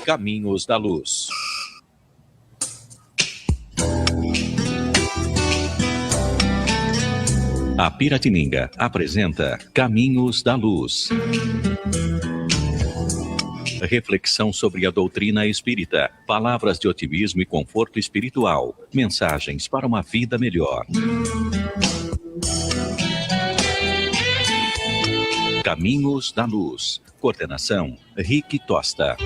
Caminhos da Luz. A Piratininga apresenta Caminhos da Luz. Reflexão sobre a doutrina espírita, palavras de otimismo e conforto espiritual, mensagens para uma vida melhor. Caminhos da Luz. Coordenação, Rick Tosta.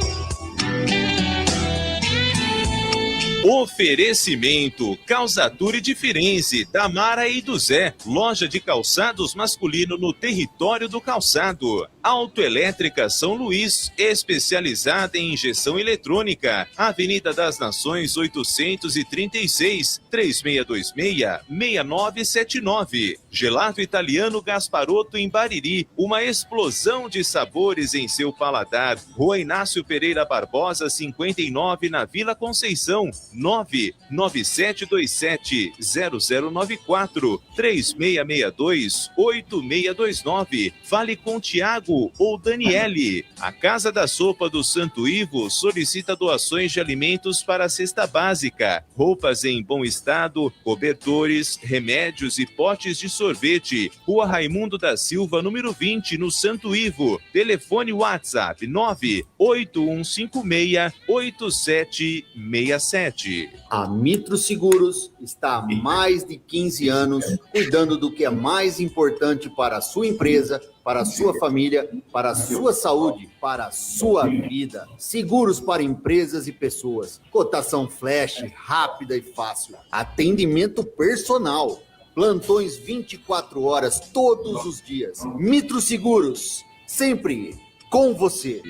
Oferecimento Calçature de Firenze, da Mara e do Zé, loja de calçados masculino no território do calçado. Autoelétrica São Luís, especializada em injeção eletrônica, Avenida das Nações 836, 3626-6979. Gelato Italiano Gasparotto em Bariri, uma explosão de sabores em seu paladar. Rua Inácio Pereira Barbosa, 59, na Vila Conceição. 99727-0094, 3662-8629. Fale com Tiago ou Daniele. A Casa da Sopa do Santo Ivo solicita doações de alimentos para a cesta básica, roupas em bom estado, cobertores, remédios e potes de sorvete. Rua Raimundo da Silva, número 20, no Santo Ivo. Telefone WhatsApp 98156-8767. A Mitro Seguros está há mais de 15 anos cuidando do que é mais importante para a sua empresa, para a sua família, para a sua saúde, para a sua vida. Seguros para empresas e pessoas. Cotação flash, rápida e fácil. Atendimento personal. Plantões 24 horas todos os dias. Mitro Seguros, sempre com você.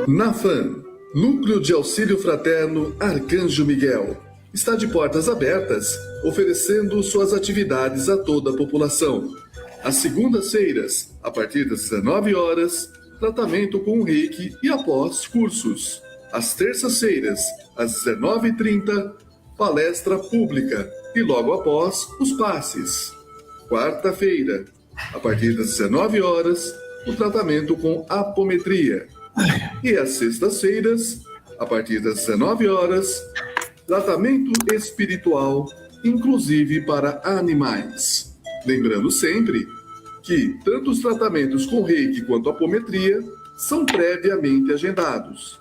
NAFAM, Núcleo de Auxílio Fraterno Arcanjo Miguel, está de portas abertas, oferecendo suas atividades a toda a população. Às segundas-feiras, a partir das 19 horas, tratamento com reiki e após cursos. Às terças-feiras, às 19h30, palestra pública e logo após os passes. Quarta-feira, a partir das 19 horas, o tratamento com apometria. E às sextas-feiras, a partir das 19 horas, tratamento espiritual, inclusive para animais. Lembrando sempre que tanto os tratamentos com reiki quanto apometria são previamente agendados.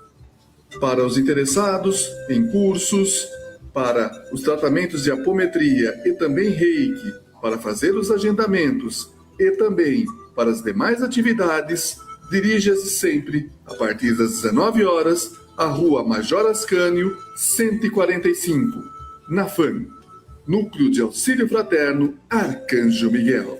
Para os interessados em cursos, para os tratamentos de apometria e também reiki, para fazer os agendamentos e também para as demais atividades, dirija-se sempre, a partir das 19 horas, à Rua Major Ascânio, 145, NAFAM, Núcleo de Auxílio Fraterno Arcanjo Miguel.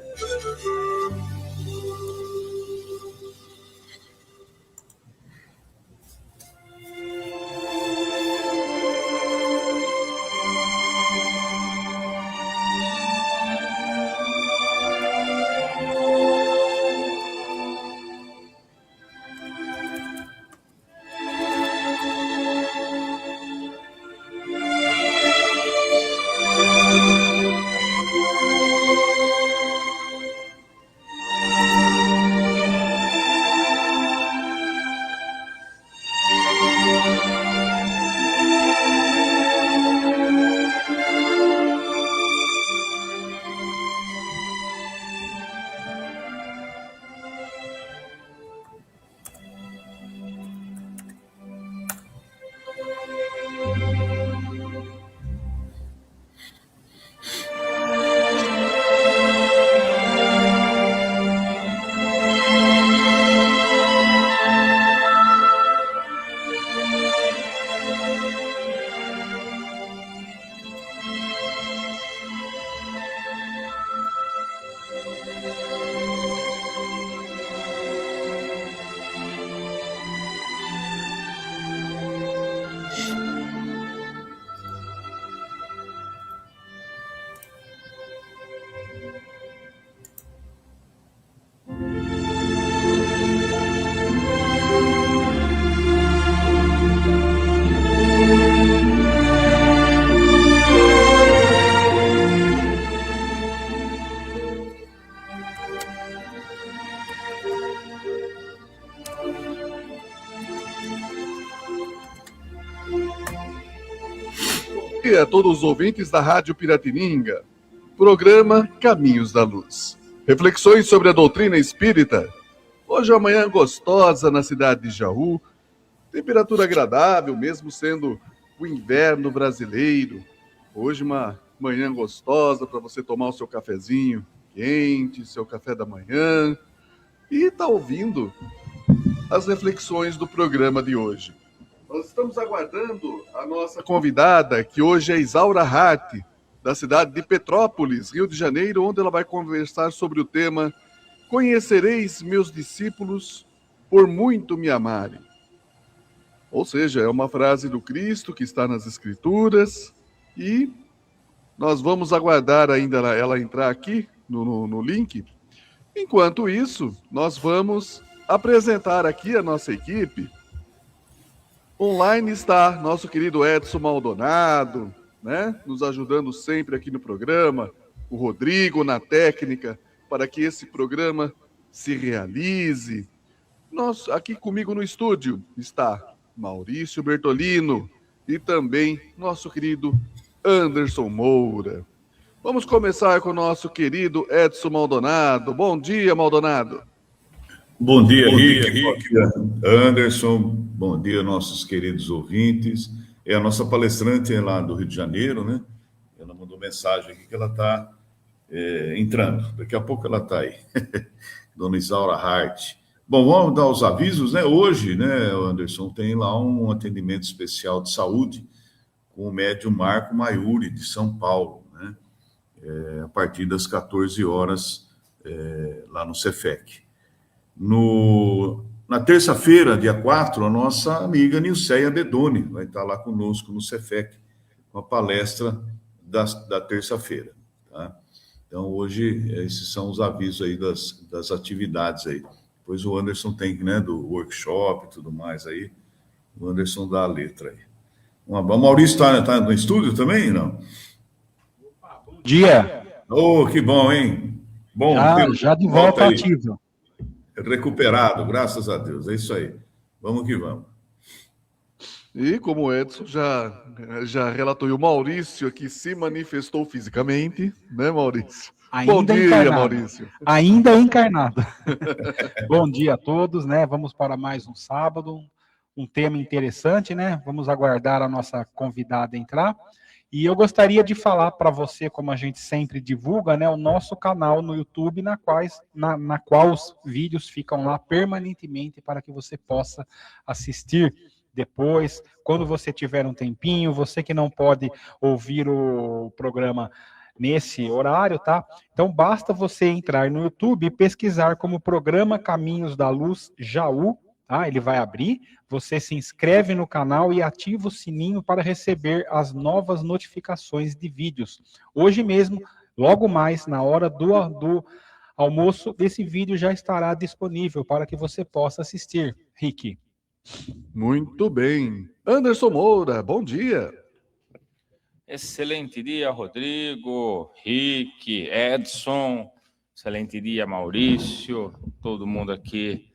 dia a todos os ouvintes da Rádio Piratininga. Programa Caminhos da Luz. Reflexões sobre a doutrina espírita. Hoje é uma manhã gostosa na cidade de Jaú. Temperatura agradável, mesmo sendo o inverno brasileiro. Hoje uma manhã gostosa para você tomar o seu cafezinho quente, seu café da manhã. E está ouvindo as reflexões do programa de hoje. Nós estamos aguardando a nossa convidada, que hoje é Isaura Hart, da cidade de Petrópolis, Rio de Janeiro, onde ela vai conversar sobre o tema Conhecereis meus discípulos por muito me amarem. Ou seja, é uma frase do Cristo que está nas Escrituras e nós vamos aguardar ainda ela entrar aqui no link. Enquanto isso, nós vamos apresentar aqui a nossa equipe. Online está nosso querido Edson Maldonado, né? Nos ajudando sempre aqui no programa, o Rodrigo na técnica, para que esse programa se realize. Aqui comigo no estúdio está Maurício Bertolino e também nosso querido Anderson Moura. Vamos começar com o nosso querido Edson Maldonado. Bom dia, Maldonado. Bom dia, Rick. Bom dia, Anderson. Bom dia, nossos queridos ouvintes. É a nossa palestrante lá do Rio de Janeiro, né? Ela mandou mensagem aqui que ela está entrando. Daqui a pouco ela está aí. Dona Isaura Hart. Bom, vamos dar os avisos, né? Hoje, né, Anderson, tem lá um atendimento especial de saúde com o médium Marco Maiuri, de São Paulo, né? A partir das 14 horas, lá no Cefec. Na terça-feira, dia 4, a nossa amiga Nilceia Bedoni vai estar lá conosco no Cefec, com a palestra da terça-feira. Tá? Então, hoje, esses são os avisos aí das atividades aí. Depois o Anderson tem, né, do workshop e tudo mais aí. O Anderson dá a letra aí. O Maurício está no estúdio também, não? Bom dia. Oh, que bom, hein? Bom, já de volta ativo. Recuperado, graças a Deus. É isso aí. Vamos que vamos. E como o Edson já relatou, e o Maurício aqui se manifestou fisicamente, né, Maurício? Ainda bom dia, encarnado. Maurício. Ainda encarnado. Bom dia a todos, né? Vamos para mais um sábado, um tema interessante, né? Vamos aguardar a nossa convidada entrar. E eu gostaria de falar para você, como a gente sempre divulga, né, o nosso canal no YouTube, na qual os vídeos ficam lá permanentemente para que você possa assistir depois, quando você tiver um tempinho, você que não pode ouvir o programa nesse horário, tá? Então, basta você entrar no YouTube e pesquisar como Programa Caminhos da Luz Jaú, tá? Ele vai abrir, você se inscreve no canal e ativa o sininho para receber as novas notificações de vídeos. Hoje mesmo, logo mais, na hora do almoço, esse vídeo já estará disponível para que você possa assistir. Rick. Muito bem. Anderson Moura, bom dia. Excelente dia, Rodrigo, Rick, Edson. Excelente dia, Maurício. Todo mundo aqui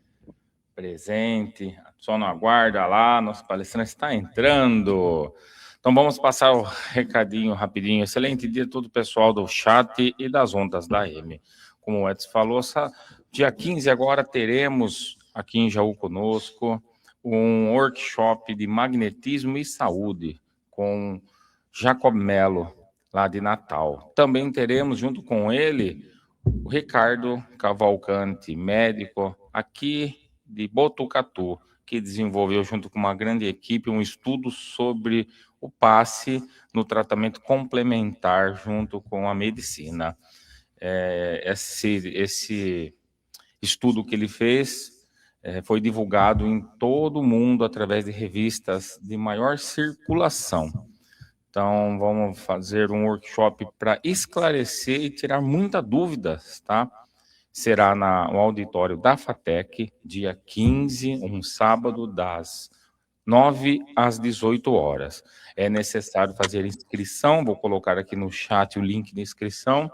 presente. Só não aguarda lá, nosso palestrante está entrando. Então vamos passar o recadinho rapidinho. Excelente dia a todo o pessoal do chat e das ondas da M. Como o Edson falou, dia 15 agora teremos aqui em Jaú conosco um workshop de magnetismo e saúde com Jacob Melo, lá de Natal. Também teremos junto com ele o Ricardo Cavalcante, médico aqui de Botucatu, que desenvolveu junto com uma grande equipe um estudo sobre o passe no tratamento complementar junto com a medicina. Esse estudo que ele fez foi divulgado em todo o mundo através de revistas de maior circulação. Então, vamos fazer um workshop para esclarecer e tirar muitas dúvidas, tá? Será no auditório da FATEC, dia 15, um sábado, das 9 às 18 horas. É necessário fazer inscrição, vou colocar aqui no chat o link de inscrição,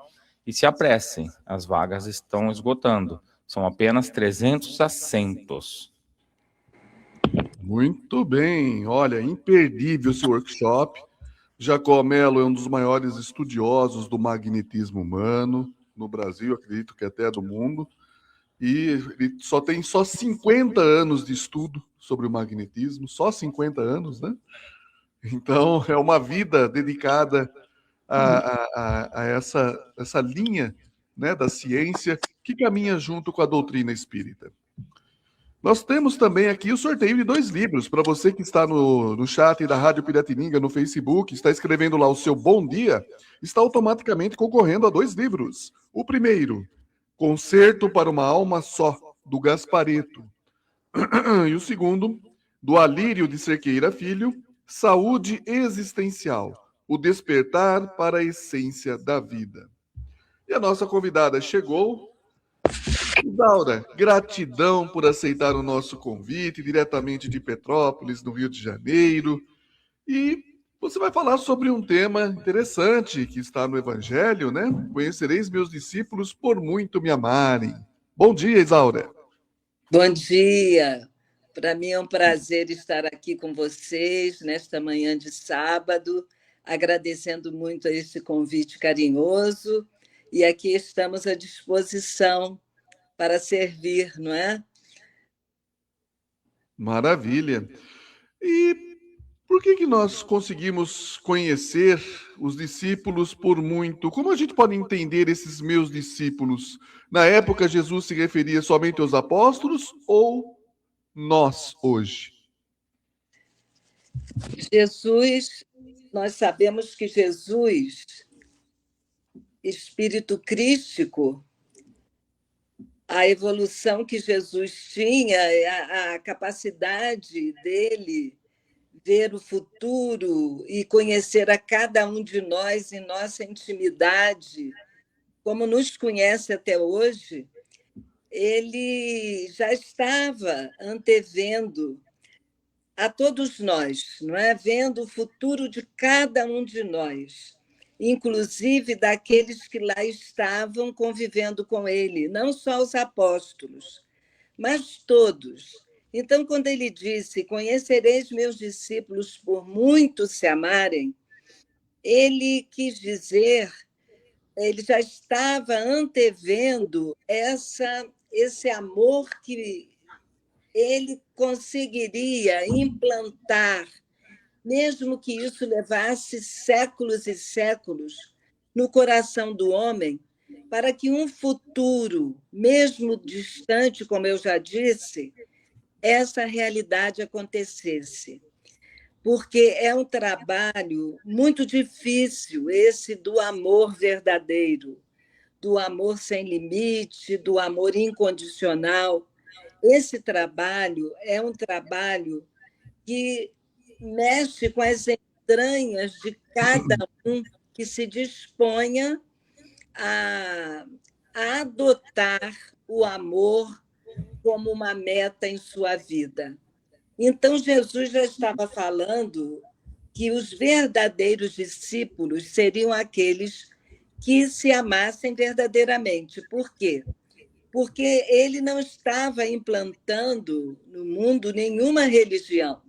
e se apressem, as vagas estão esgotando. São apenas 300 assentos. Muito bem. Olha, imperdível esse workshop. Jacó Mello é um dos maiores estudiosos do magnetismo humano no Brasil, acredito que até do mundo. E ele tem 50 anos de estudo sobre o magnetismo, só 50 anos, né? Então, é uma vida dedicada a essa linha, né, da ciência que caminha junto com a doutrina espírita. Nós temos também aqui o sorteio de 2 livros. Para você que está no chat da Rádio Piratininga, no Facebook, está escrevendo lá o seu bom dia, está automaticamente concorrendo a 2 livros. O primeiro, Concerto para uma Alma Só, do Gaspareto. E o segundo, do Alírio de Cerqueira Filho, Saúde Existencial, o despertar para a essência da vida. E a nossa convidada chegou. Isaura, gratidão por aceitar o nosso convite, diretamente de Petrópolis, no Rio de Janeiro. E você vai falar sobre um tema interessante que está no Evangelho, né? Conhecereis meus discípulos por muito me amarem. Bom dia, Isaura. Bom dia. Para mim é um prazer estar aqui com vocês nesta manhã de sábado, agradecendo muito a esse convite carinhoso. E aqui estamos à disposição para servir, não é? Maravilha. E por que nós conseguimos conhecer os discípulos por muito? Como a gente pode entender esses meus discípulos? Na época, Jesus se referia somente aos apóstolos ou nós hoje? Jesus, nós sabemos que Jesus, espírito crístico, a evolução que Jesus tinha, a capacidade dele ver o futuro e conhecer a cada um de nós em nossa intimidade, como nos conhece até hoje, ele já estava antevendo a todos nós, não é? Vendo o futuro de cada um de nós, inclusive daqueles que lá estavam convivendo com ele, não só os apóstolos, mas todos. Então, quando ele disse, conhecereis meus discípulos por muito se amarem, ele quis dizer, ele já estava antevendo esse amor que ele conseguiria implantar, mesmo que isso levasse séculos e séculos no coração do homem, para que um futuro, mesmo distante, como eu já disse, essa realidade acontecesse. Porque é um trabalho muito difícil, esse do amor verdadeiro, do amor sem limite, do amor incondicional. Esse trabalho é um trabalho que mexe com as entranhas de cada um que se disponha a adotar o amor como uma meta em sua vida. Então, Jesus já estava falando que os verdadeiros discípulos seriam aqueles que se amassem verdadeiramente. Por quê? Porque ele não estava implantando no mundo nenhuma religião,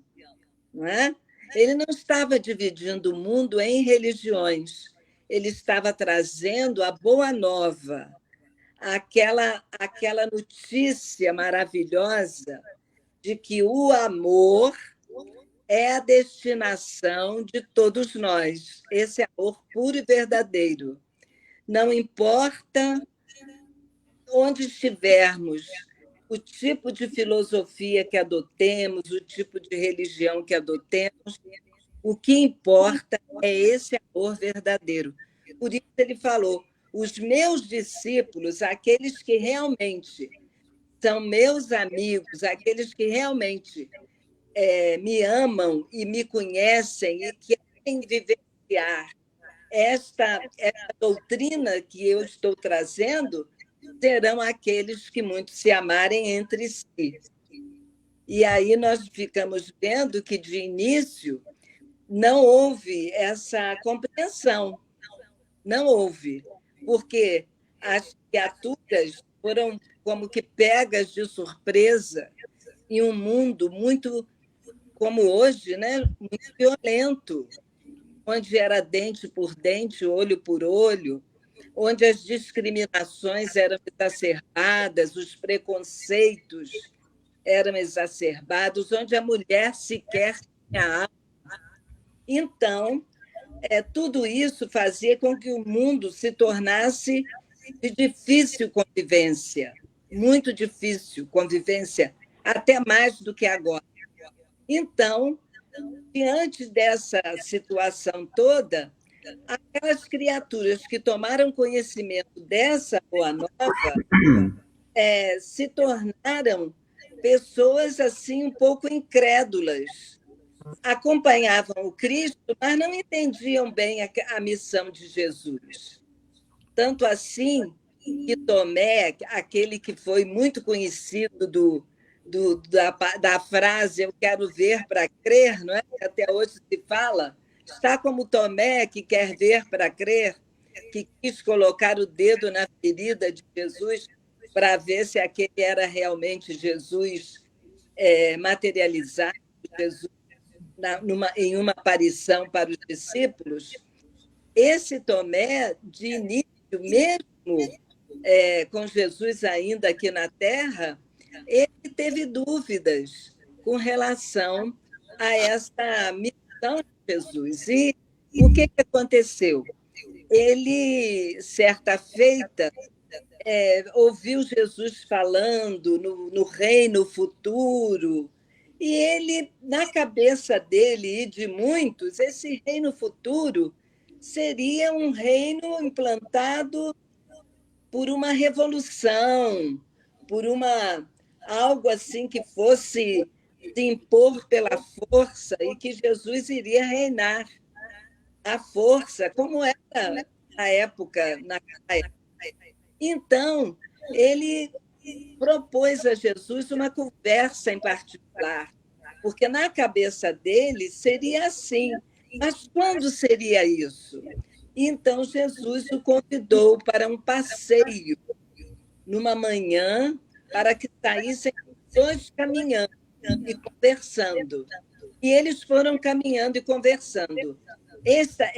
não é? Ele não estava dividindo o mundo em religiões, ele estava trazendo a boa nova, aquela notícia maravilhosa de que o amor é a destinação de todos nós, esse amor puro e verdadeiro. Não importa onde estivermos, o tipo de filosofia que adotemos, o tipo de religião que adotemos, o que importa é esse amor verdadeiro. Por isso ele falou, os meus discípulos, aqueles que realmente são meus amigos, aqueles que realmente me amam e me conhecem e querem vivenciar esta doutrina que eu estou trazendo, serão aqueles que muito se amarem entre si. E aí nós ficamos vendo que, de início, não houve essa compreensão. Não houve, porque as criaturas foram como que pegas de surpresa em um mundo muito, como hoje, né, muito violento. onde era dente por dente, olho por olho, onde as discriminações eram exacerbadas, os preconceitos eram exacerbados, onde a mulher sequer tinha alma. Então, tudo isso fazia com que o mundo se tornasse de difícil convivência, muito difícil convivência, até mais do que agora. Então, diante dessa situação toda, aquelas criaturas que tomaram conhecimento dessa boa nova se tornaram pessoas assim um pouco incrédulas. Acompanhavam o Cristo, mas não entendiam bem a missão de Jesus. Tanto assim que Tomé, aquele que foi muito conhecido da frase "eu quero ver para crer", não é? Que até hoje se fala, está como Tomé, que quer ver para crer, que quis colocar o dedo na ferida de Jesus para ver se aquele era realmente Jesus materializado, Jesus em uma aparição para os discípulos. Esse Tomé, de início, mesmo com Jesus ainda aqui na Terra, ele teve dúvidas com relação a essa missão de Jesus. E o que aconteceu? Ele, certa feita, ouviu Jesus falando no reino futuro, e ele, na cabeça dele e de muitos, esse reino futuro seria um reino implantado por uma revolução, por algo assim que fosse se impor pela força e que Jesus iria reinar à força, como era na época. Então, ele propôs a Jesus uma conversa em particular, porque na cabeça dele seria assim. Mas quando seria isso? Então, Jesus o convidou para um passeio numa manhã, para que saíssem dois caminhando e conversando. E eles foram caminhando e conversando. Esta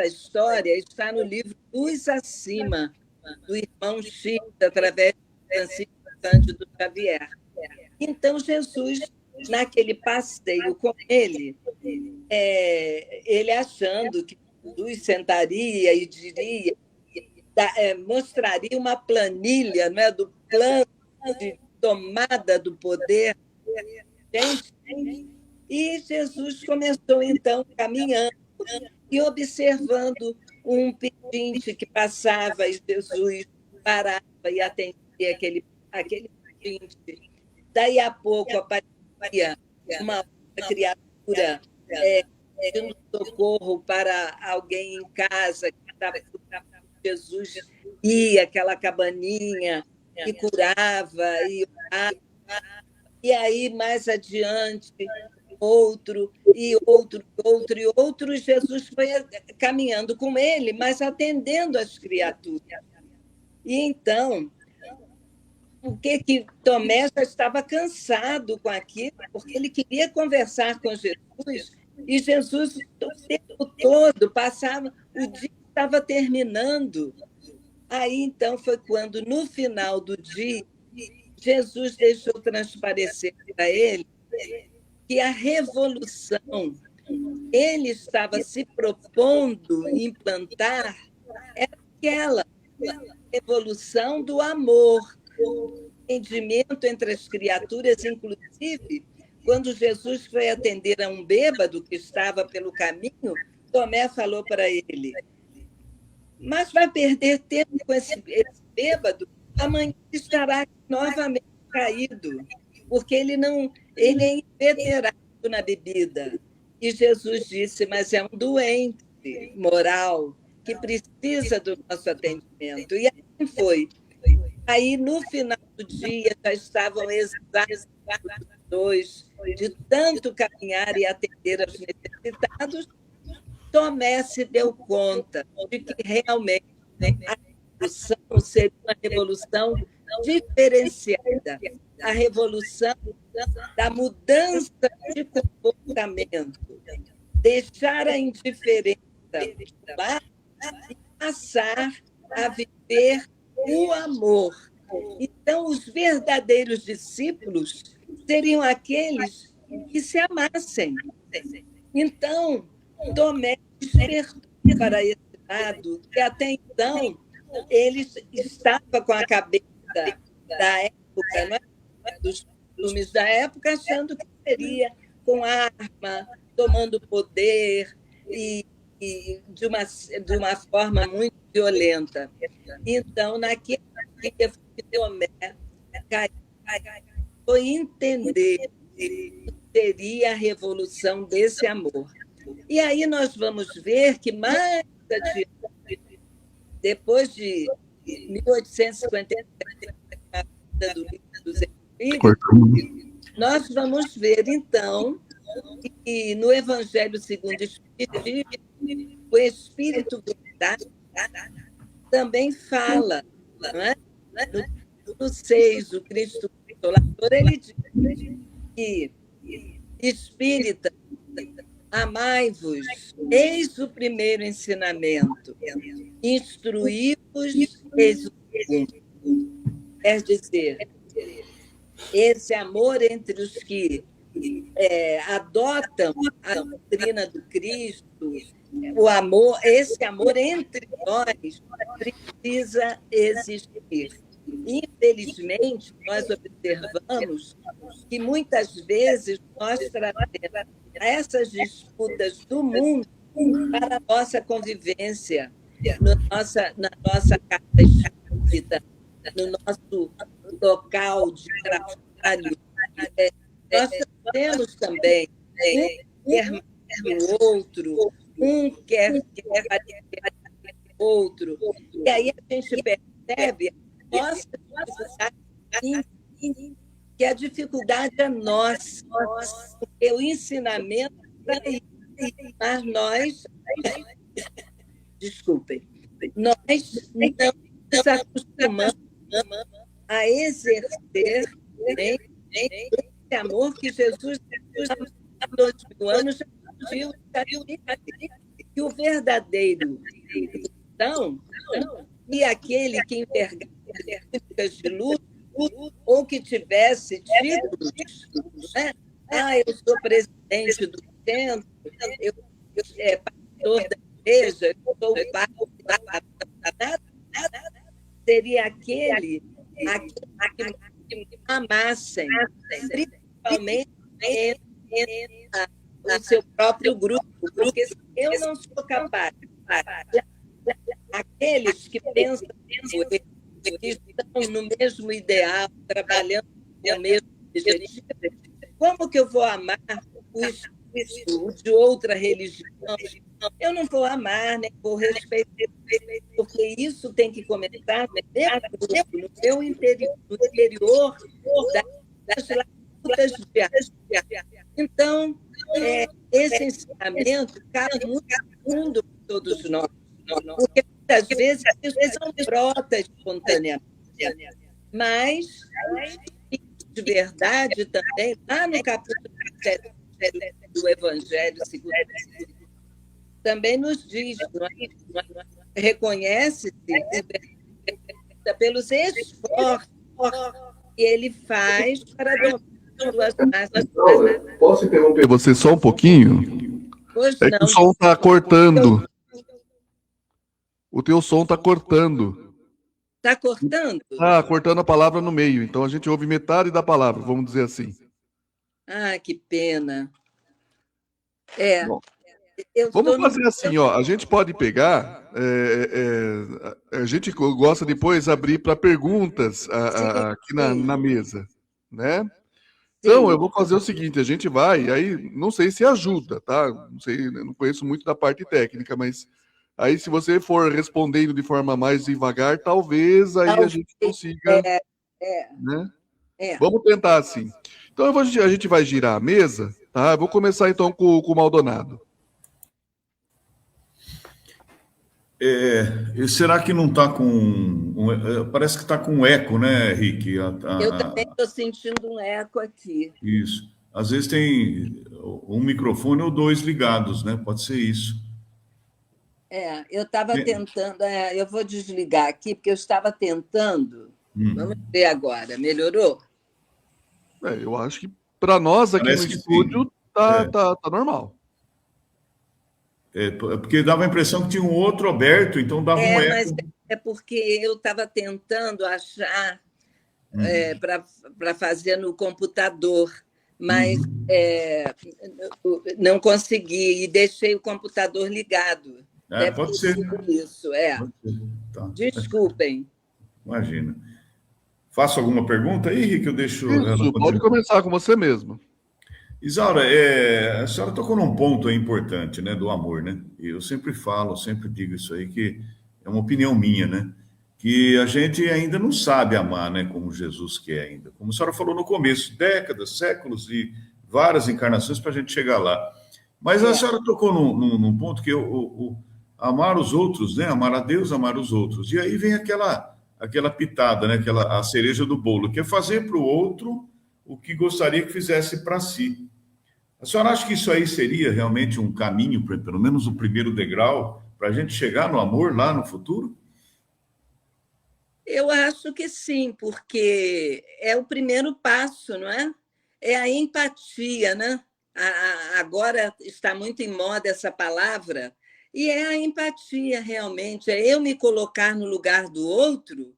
história está no livro Luz Acima, do irmão Chico, através de Francisco Cândido Xavier. Então, Jesus, naquele passeio com ele achando que Jesus sentaria e diria, mostraria uma planilha, não é, do plano de tomada do poder. E Jesus começou, então, caminhando e observando um pedinte que passava, e Jesus parava e atendia aquele pedinte. Daí a pouco aparecia uma outra criatura pedindo socorro para alguém em casa que estava. Jesus ia àquela cabaninha e curava e orava. E aí, mais adiante, outro, e Jesus foi caminhando com ele, mas atendendo as criaturas. E então, o que Tomé já estava cansado com aquilo, porque ele queria conversar com Jesus, e Jesus o tempo todo passava, o dia estava terminando. Aí, então, foi quando, no final do dia, Jesus deixou transparecer para ele que a revolução ele estava se propondo implantar era aquela revolução do amor, do entendimento entre as criaturas. Inclusive, quando Jesus foi atender a um bêbado que estava pelo caminho, Tomé falou para ele: mas vai perder tempo com esse bêbado? Amanhã estará novamente caído, porque ele é inveterado na bebida. E Jesus disse: mas é um doente moral que precisa do nosso atendimento. E assim foi. Aí, no final do dia, já estavam exaustos os dois, de tanto caminhar e atender aos necessitados. Tomé se deu conta de que realmente a revolução seria uma revolução diferenciada, a revolução da mudança de comportamento. deixar a indiferença lá e passar a viver o amor. Então, os verdadeiros discípulos seriam aqueles que se amassem. Então, Tomé despertou para esse lado, que até então ele estava com a cabeça da época, não é? Dos costumes da época, achando que seria com arma, tomando poder e de uma forma muito violenta. Então, naquele dia, Tomé foi entender que seria a revolução desse amor. E aí nós vamos ver que mais adiante, depois de 1857, do Livro dos Espíritos, nós vamos ver, então, que no Evangelho segundo o Espiritismo, o Espírito Verdade também fala, não é? No 6, o Cristo Consolador, ele diz que espírita, amai-vos, eis o primeiro ensinamento, instruí-vos, eis o segundo. Quer dizer, esse amor entre os que adotam a doutrina do Cristo, esse amor entre nós precisa existir. Infelizmente, nós observamos que muitas vezes nós trazemos essas disputas do mundo para a nossa convivência, na nossa casa espírita, no nosso local de trabalho. Nós temos também um quer mais o outro, um quer o outro, e aí a gente percebe nossa dificuldade, que a dificuldade é nossa, porque o ensinamento está aí, mas nós, desculpem, nós não nos acostumamos a exercer esse amor que Jesus, há 2000 anos, já pediu, que o verdadeiro cristão e aquele que envergasse políticas de luta ou que tivesse títulos, né? Eu sou presidente do centro, eu pastor da igreja, eu sou o pai da seria aquele que amassem, principalmente o seu próprio grupo, porque se eu não sou capaz, aqueles que pensam que estão no mesmo ideal, trabalhando no mesmo objetivo, como que eu vou amar o espírito de outra religião? Eu não vou amar, nem vou respeitar, porque isso tem que começar no meu interior, no interior das lutas diárias. Então, esse ensinamento cabe muito fundo para todos nós, porque muitas vezes isso não brota espontaneamente, mas de verdade também, lá no capítulo 7 do Evangelho segundo o Espiritismo, também nos diz, reconhece-se pelos esforços que ele faz para dominar suas massas. Posso interromper você só um pouquinho? Pois é não. que o som está cortando. O teu som está cortando. Está cortando? Está cortando a palavra no meio. Então a gente ouve metade da palavra, vamos dizer assim. Ah, que pena. Bom, vamos fazer assim, ó. A gente pode pegar. A gente gosta depois de abrir para perguntas aqui na mesa, né? Então, eu vou fazer o seguinte, a gente vai, aí não sei se ajuda, tá? Não sei, não conheço muito da parte técnica, mas aí se você for respondendo de forma mais devagar, talvez aí a gente consiga, né? Vamos tentar assim. Então, a gente vai girar a mesa, tá? Eu vou começar então com o Maldonado. Será que não está com... parece que está com eco, né, Rick? Eu também estou sentindo um eco aqui. Isso. às vezes tem um microfone ou dois ligados, né? Pode ser isso. Eu estava tentando, eu vou desligar aqui, porque eu estava tentando. Vamos ver agora, melhorou? Eu acho que para nós aqui Parece no que estúdio tá normal. Porque dava a impressão que tinha um outro aberto, então dava um Mas eco. é porque eu estava tentando achar para fazer no computador, mas não consegui e deixei o computador ligado. Deve Pode ter ser. sido isso, Pode ser. Tá. Desculpem. Imagina. Faço alguma pergunta aí, Rick? Eu deixo ela Isso, pode começar com você mesmo. Isaura, a senhora tocou num ponto aí importante, né, do amor, né? E eu sempre falo, sempre digo isso aí, que é uma opinião minha, né? Que a gente ainda não sabe amar, né, como Jesus quer ainda. Como a senhora falou no começo, décadas, séculos e várias encarnações para a gente chegar lá. Mas a senhora tocou num ponto que amar os outros, né? Amar a Deus, amar os outros. E aí vem aquela pitada, né? A cereja do bolo, que é fazer para o outro o que gostaria que fizesse para si. A senhora acha que isso aí seria realmente um caminho, pelo menos o primeiro degrau, para a gente chegar no amor lá no futuro? Eu acho que sim, porque é o primeiro passo, não é? É a empatia, né? Agora está muito em moda essa palavra, e é a empatia, realmente, é eu me colocar no lugar do outro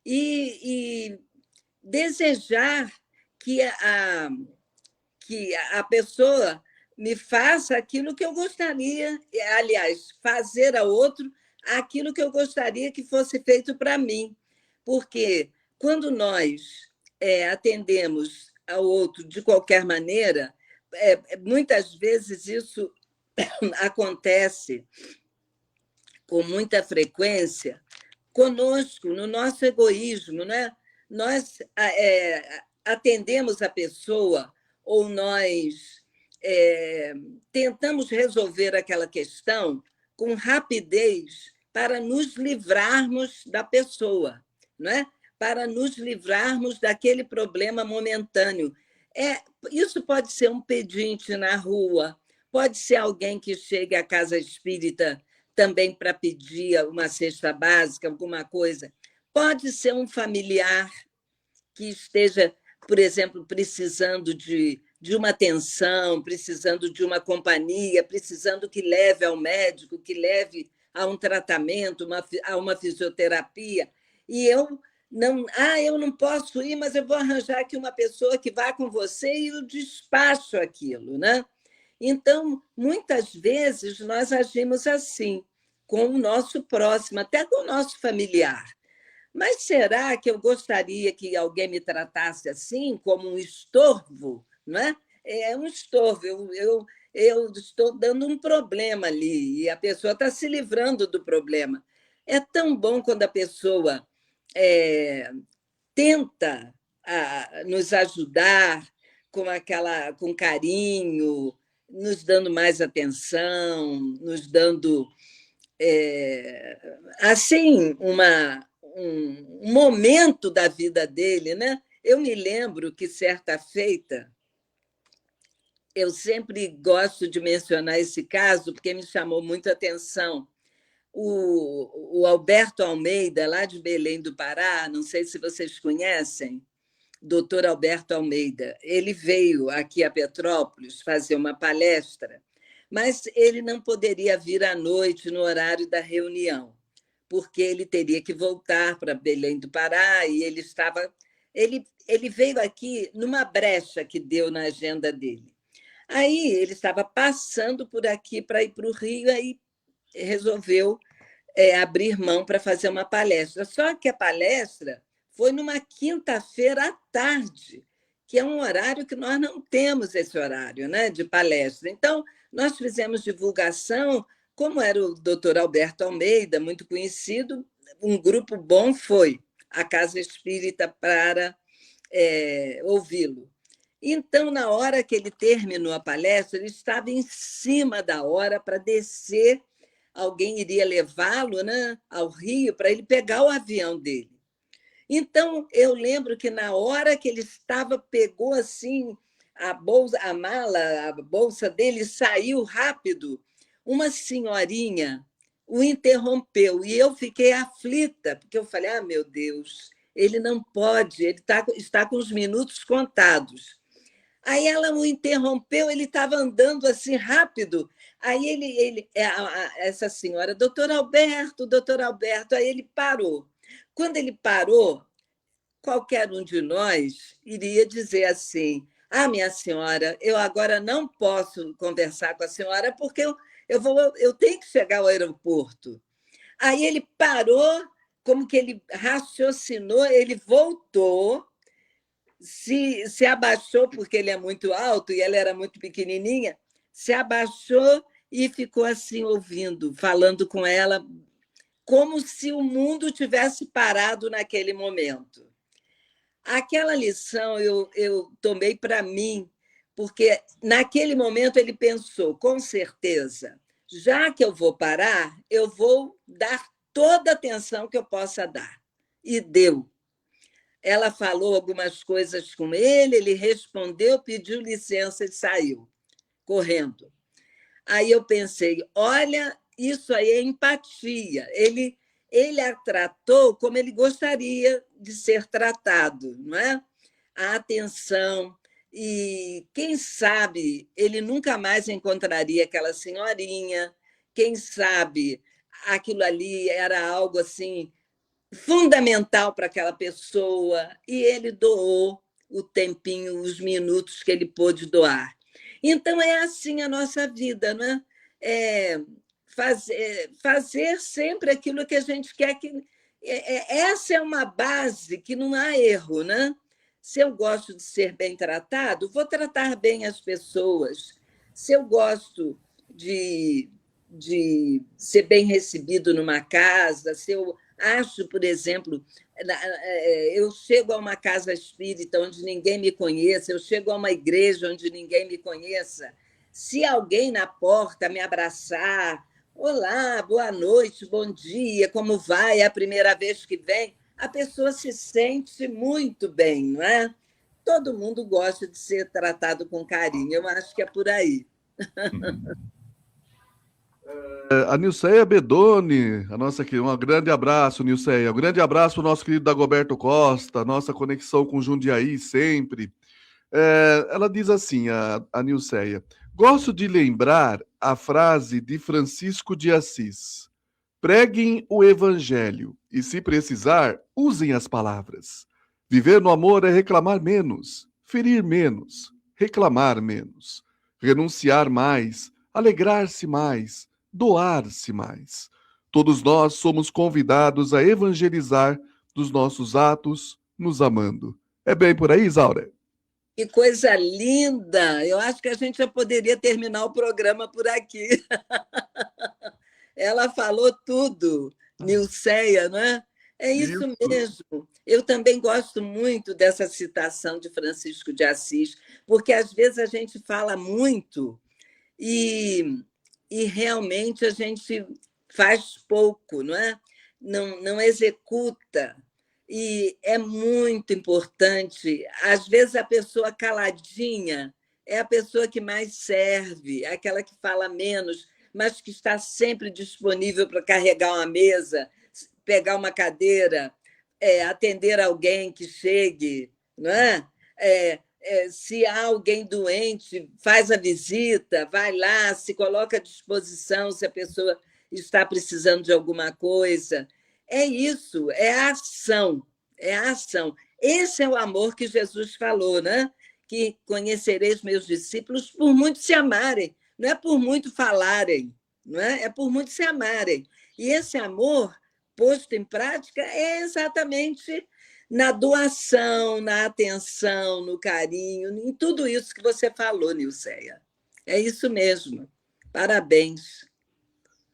e desejar que a pessoa me faça aquilo que eu gostaria, aliás, fazer a outro aquilo que eu gostaria que fosse feito para mim. Porque quando nós atendemos ao outro de qualquer maneira, muitas vezes isso acontece com muita frequência conosco, no nosso egoísmo, né? Nós atendemos a pessoa ou nós tentamos resolver aquela questão com rapidez para nos livrarmos da pessoa, não é? Para nos livrarmos daquele problema momentâneo. Isso pode ser um pedinte na rua, pode ser alguém que chegue à casa espírita também para pedir uma cesta básica, alguma coisa. Pode ser um familiar que esteja, por exemplo, precisando de uma atenção, precisando de uma companhia, precisando que leve ao médico, que leve a um tratamento, a uma fisioterapia. E eu não posso ir, mas eu vou arranjar aqui uma pessoa que vá com você e eu despacho aquilo, né? Então, muitas vezes, nós agimos assim, com o nosso próximo, até com o nosso familiar. Mas será que eu gostaria que alguém me tratasse assim, como um estorvo? Não é? É um estorvo. Eu estou dando um problema ali e a pessoa está se livrando do problema. É tão bom quando a pessoa tenta nos ajudar com carinho, nos dando mais atenção, nos dando assim um momento da vida dele, né? Eu me lembro que certa feita eu sempre gosto de mencionar esse caso porque me chamou muito a atenção. O Alberto Almeida, lá de Belém do Pará, não sei se vocês conhecem, doutor Alberto Almeida, ele veio aqui a Petrópolis fazer uma palestra, mas ele não poderia vir à noite no horário da reunião, porque ele teria que voltar para Belém do Pará e ele veio aqui numa brecha que deu na agenda dele. Aí ele estava passando por aqui para ir para o Rio, aí resolveu abrir mão para fazer uma palestra. Só que a palestra foi numa quinta-feira à tarde, que é um horário que nós não temos esse horário, né, de palestra. Então, nós fizemos divulgação, como era o doutor Alberto Almeida, muito conhecido, um grupo bom foi a Casa Espírita para ouvi-lo. Então, na hora que ele terminou a palestra, ele estava em cima da hora para descer, alguém iria levá-lo, né, ao Rio para ele pegar o avião dele. Então, eu lembro que na hora que ele pegou assim a mala, a bolsa dele saiu rápido. Uma senhorinha o interrompeu e eu fiquei aflita, porque eu falei: ah, meu Deus, ele não pode, ele está com os minutos contados. Aí ela o interrompeu, ele estava andando assim rápido. Aí essa senhora, doutor Alberto, aí ele parou. Quando ele parou, qualquer um de nós iria dizer assim: ah, minha senhora, eu agora não posso conversar com a senhora porque eu tenho que chegar ao aeroporto. Aí ele parou, como que ele raciocinou, ele voltou, se abaixou, porque ele é muito alto e ela era muito pequenininha, se abaixou e ficou assim ouvindo, falando com ela, como se o mundo tivesse parado naquele momento. Aquela lição eu tomei para mim, porque naquele momento ele pensou, com certeza, já que eu vou parar, eu vou dar toda a atenção que eu possa dar. E deu. Ela falou algumas coisas com ele, ele respondeu, pediu licença e saiu, correndo. Aí eu pensei, olha, isso aí é empatia. Ele a tratou como ele gostaria de ser tratado, não é? A atenção. E, quem sabe, ele nunca mais encontraria aquela senhorinha, quem sabe aquilo ali era algo assim fundamental para aquela pessoa, e ele doou o tempinho, os minutos que ele pôde doar. Então, é assim a nossa vida, não é? Fazer sempre aquilo que a gente quer que... Essa é uma base que não há erro, né? Se eu gosto de ser bem tratado, vou tratar bem as pessoas. Se eu gosto de ser bem recebido numa casa, se eu acho, por exemplo, eu chego a uma casa espírita onde ninguém me conheça, eu chego a uma igreja onde ninguém me conheça, se alguém na porta me abraçar, olá, boa noite, bom dia, como vai? É a primeira vez que vem, a pessoa se sente muito bem, não é? Todo mundo gosta de ser tratado com carinho, eu acho que é por aí. A Nilceia Bedoni, a nossa querida, um grande abraço, Nilceia. Um grande abraço para o nosso querido Dagoberto Costa, nossa conexão com Jundiaí sempre. Ela diz assim, a Nilceia: gosto de lembrar a frase de Francisco de Assis: preguem o evangelho e, se precisar, usem as palavras. Viver no amor é reclamar menos, ferir menos, reclamar menos, renunciar mais, alegrar-se mais, doar-se mais. Todos nós somos convidados a evangelizar dos nossos atos, nos amando. É bem por aí, Isaura? Que coisa linda! Eu acho que a gente já poderia terminar o programa por aqui. Ela falou tudo, Nilceia, não é? É isso mesmo. Eu também gosto muito dessa citação de Francisco de Assis, porque às vezes a gente fala muito e realmente a gente faz pouco, não é? Não executa. E é muito importante. Às vezes, a pessoa caladinha é a pessoa que mais serve, aquela que fala menos, mas que está sempre disponível para carregar uma mesa, pegar uma cadeira, atender alguém que chegue, não é? Se há alguém doente, faz a visita, vai lá, se coloca à disposição se a pessoa está precisando de alguma coisa. É isso, é a ação, é a ação. Esse é o amor que Jesus falou, né? Que conhecereis meus discípulos por muito se amarem, não é por muito falarem, não é? É por muito se amarem. E esse amor posto em prática é exatamente na doação, na atenção, no carinho, em tudo isso que você falou, Nilceia. É isso mesmo. Parabéns.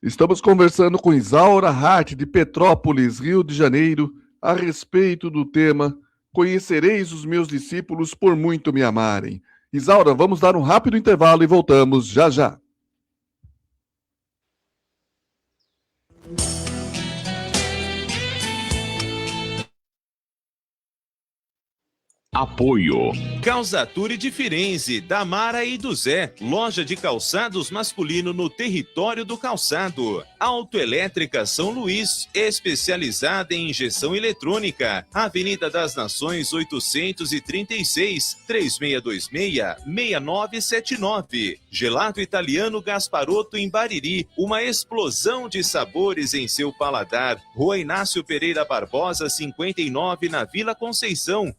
Estamos conversando com Isaura Hart, de Petrópolis, Rio de Janeiro, a respeito do tema Conhecereis os meus discípulos por muito me amarem. Isaura, vamos dar um rápido intervalo e voltamos já já. Apoio. Calzature de Firenze, da Mara e do Zé. Loja de calçados masculino no território do calçado. Autoelétrica São Luís, especializada em injeção eletrônica. Avenida das Nações 836, 3626-6979. Gelato Italiano Gasparotto em Bariri. Uma explosão de sabores em seu paladar. Rua Inácio Pereira Barbosa, 59, na Vila Conceição.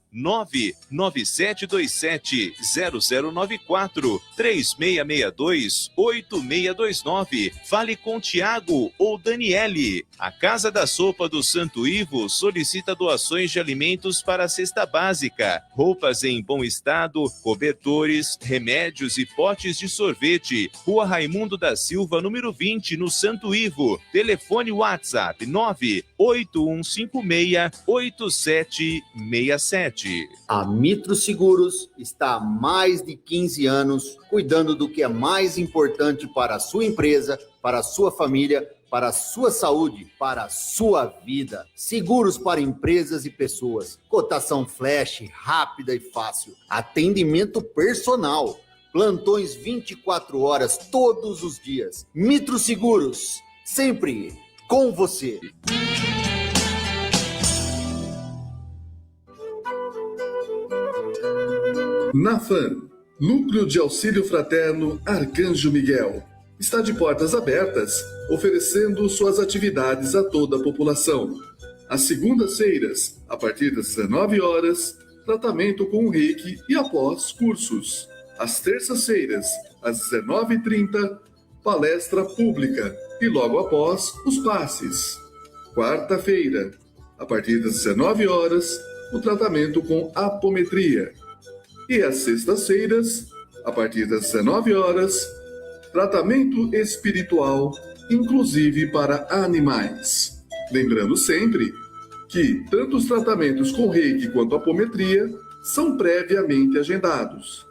99727-0094, 3662-8629. Fale com Tiago ou Daniele. A Casa da Sopa do Santo Ivo solicita doações de alimentos para a cesta básica, roupas em bom estado, cobertores, remédios e potes de sorvete. Rua Raimundo da Silva, número 20, no Santo Ivo. Telefone WhatsApp 98156-8767. A Mitro Seguros está há mais de 15 anos cuidando do que é mais importante para a sua empresa, para a sua família, para a sua saúde, para a sua vida. Seguros para empresas e pessoas. Cotação flash, rápida e fácil. Atendimento personal. Plantões 24 horas todos os dias. Mitro Seguros, sempre com você. NAFAN, Núcleo de Auxílio Fraterno Arcanjo Miguel, está de portas abertas, oferecendo suas atividades a toda a população. Às segundas-feiras, a partir das 19 horas, tratamento com reiki e após cursos. Às terças-feiras, às 19h30, palestra pública e logo após os passes. Quarta-feira, a partir das 19 horas, o tratamento com apometria. E às sextas-feiras, a partir das 19 horas, tratamento espiritual, inclusive para animais. Lembrando sempre que tanto os tratamentos com reiki quanto apometria são previamente agendados.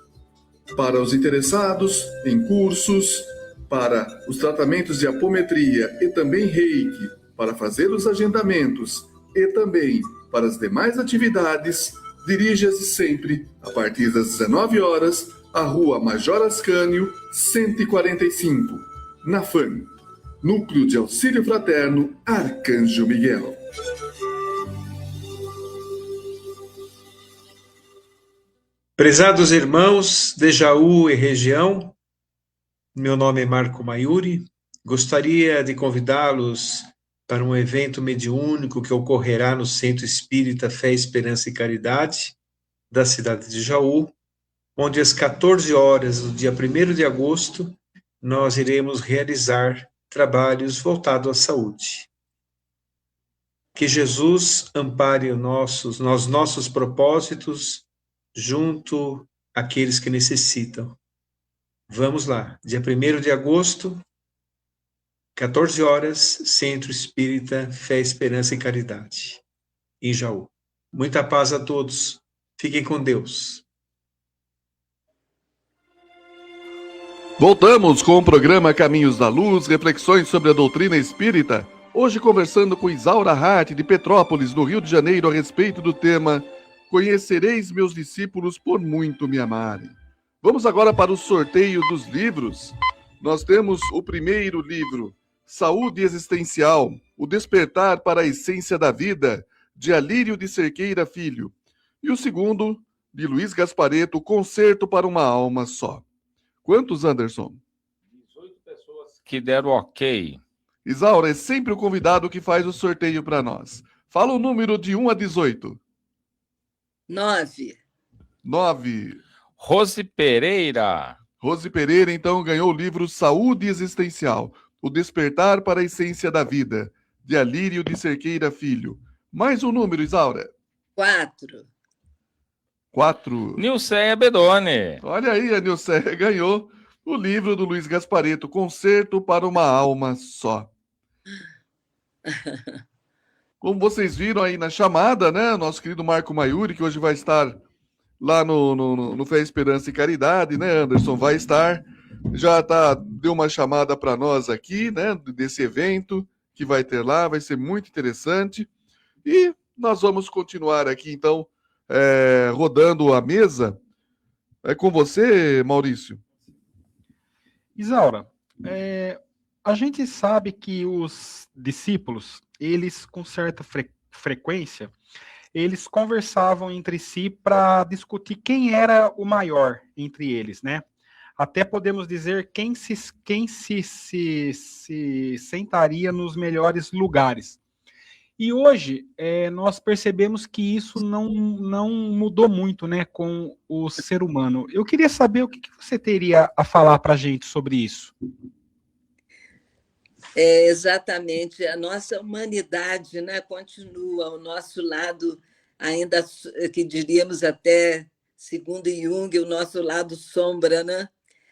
Para os interessados em cursos, para os tratamentos de apometria e também reiki, para fazer os agendamentos e também para as demais atividades, dirija-se sempre, a partir das 19 horas, à Rua Major Ascânio, 145, NAFAN, Núcleo de Auxílio Fraterno Arcanjo Miguel. Prezados irmãos de Jaú e região, meu nome é Marco Maiuri, gostaria de convidá-los para um evento mediúnico que ocorrerá no Centro Espírita Fé, Esperança e Caridade, da cidade de Jaú, onde às 14 horas do dia 1º de agosto, nós iremos realizar trabalhos voltados à saúde. Que Jesus ampare os nossos propósitos junto àqueles que necessitam. Vamos lá, dia 1º de agosto, 14 horas, Centro Espírita Fé, Esperança e Caridade, em Jaú. Muita paz a todos. Fiquem com Deus. Voltamos com o programa Caminhos da Luz, reflexões sobre a doutrina espírita. Hoje conversando com Isaura Hart, de Petrópolis, no Rio de Janeiro, a respeito do tema Conhecereis meus discípulos por muito me amarem. Vamos agora para o sorteio dos livros. Nós temos o primeiro livro, Saúde Existencial, O Despertar para a Essência da Vida, de Alírio de Cerqueira Filho. E o segundo, de Luiz Gasparotto, Concerto para uma Alma Só. Quantos, Anderson? 18 pessoas que deram ok. Isaura, é sempre o convidado que faz o sorteio para nós. Fala o número de 1 a 18. 9. 9. Rose Pereira. Rose Pereira, então, ganhou o livro Saúde Existencial, O Despertar para a Essência da Vida, de Alírio de Cerqueira Filho. Mais um número, Isaura. 4. 4. Nilceia Bedoni. Olha aí, a Nilceia ganhou o livro do Luiz Gasparotto, Concerto para uma Alma Só. Como vocês viram aí na chamada, né? Nosso querido Marco Maiuri, que hoje vai estar lá no Fé, Esperança e Caridade, né, Anderson? Vai estar, deu uma chamada para nós aqui, né, desse evento que vai ter lá, vai ser muito interessante. E nós vamos continuar aqui, então, rodando a mesa. É com você, Maurício. Isaura, a gente sabe que os discípulos, eles com certa frequência, eles conversavam entre si para discutir quem era o maior entre eles, né? Até podemos dizer quem se sentaria nos melhores lugares. E hoje nós percebemos que isso não mudou muito, né, com o ser humano. Eu queria saber o que você teria a falar para a gente sobre isso. Exatamente, a nossa humanidade, né, continua ao nosso lado, ainda que diríamos até, segundo Jung, o nosso lado sombra, né?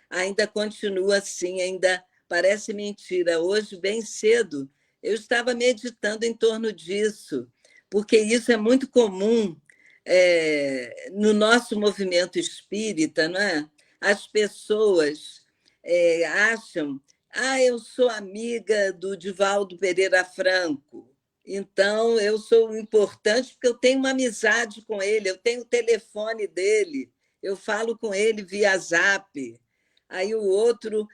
Ainda continua assim, ainda parece mentira. Hoje, bem cedo, eu estava meditando em torno disso, porque isso é muito comum no nosso movimento espírita, não é? As pessoas acham, eu sou amiga do Divaldo Pereira Franco, então eu sou importante porque eu tenho uma amizade com ele, eu tenho o telefone dele, eu falo com ele via Zap. Aí o outro,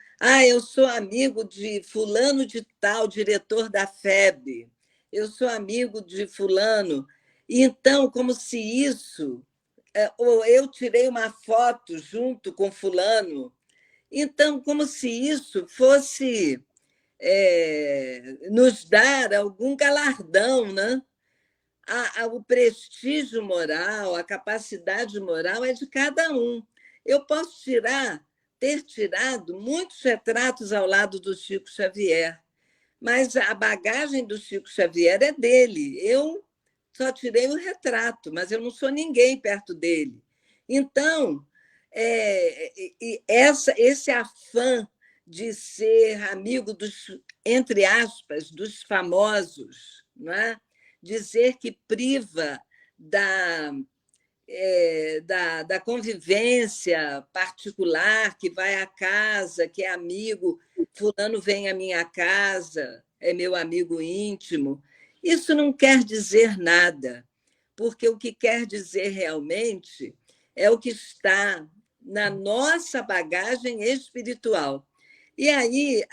eu sou amigo de fulano de tal, diretor da FEB, eu sou amigo de fulano. Então, como se isso, ou eu tirei uma foto junto com fulano, então, como se isso fosse nos dar algum galardão, né? O prestígio moral, a capacidade moral é de cada um. Eu posso ter tirado muitos retratos ao lado do Chico Xavier, mas a bagagem do Chico Xavier é dele. Eu só tirei o retrato, mas eu não sou ninguém perto dele. Então, esse afã de ser amigo dos, entre aspas, dos famosos, não é? Dizer que priva da convivência particular, que vai à casa, que é amigo, fulano vem à minha casa, é meu amigo íntimo. Isso não quer dizer nada, porque o que quer dizer realmente é o que está na nossa bagagem espiritual. E aí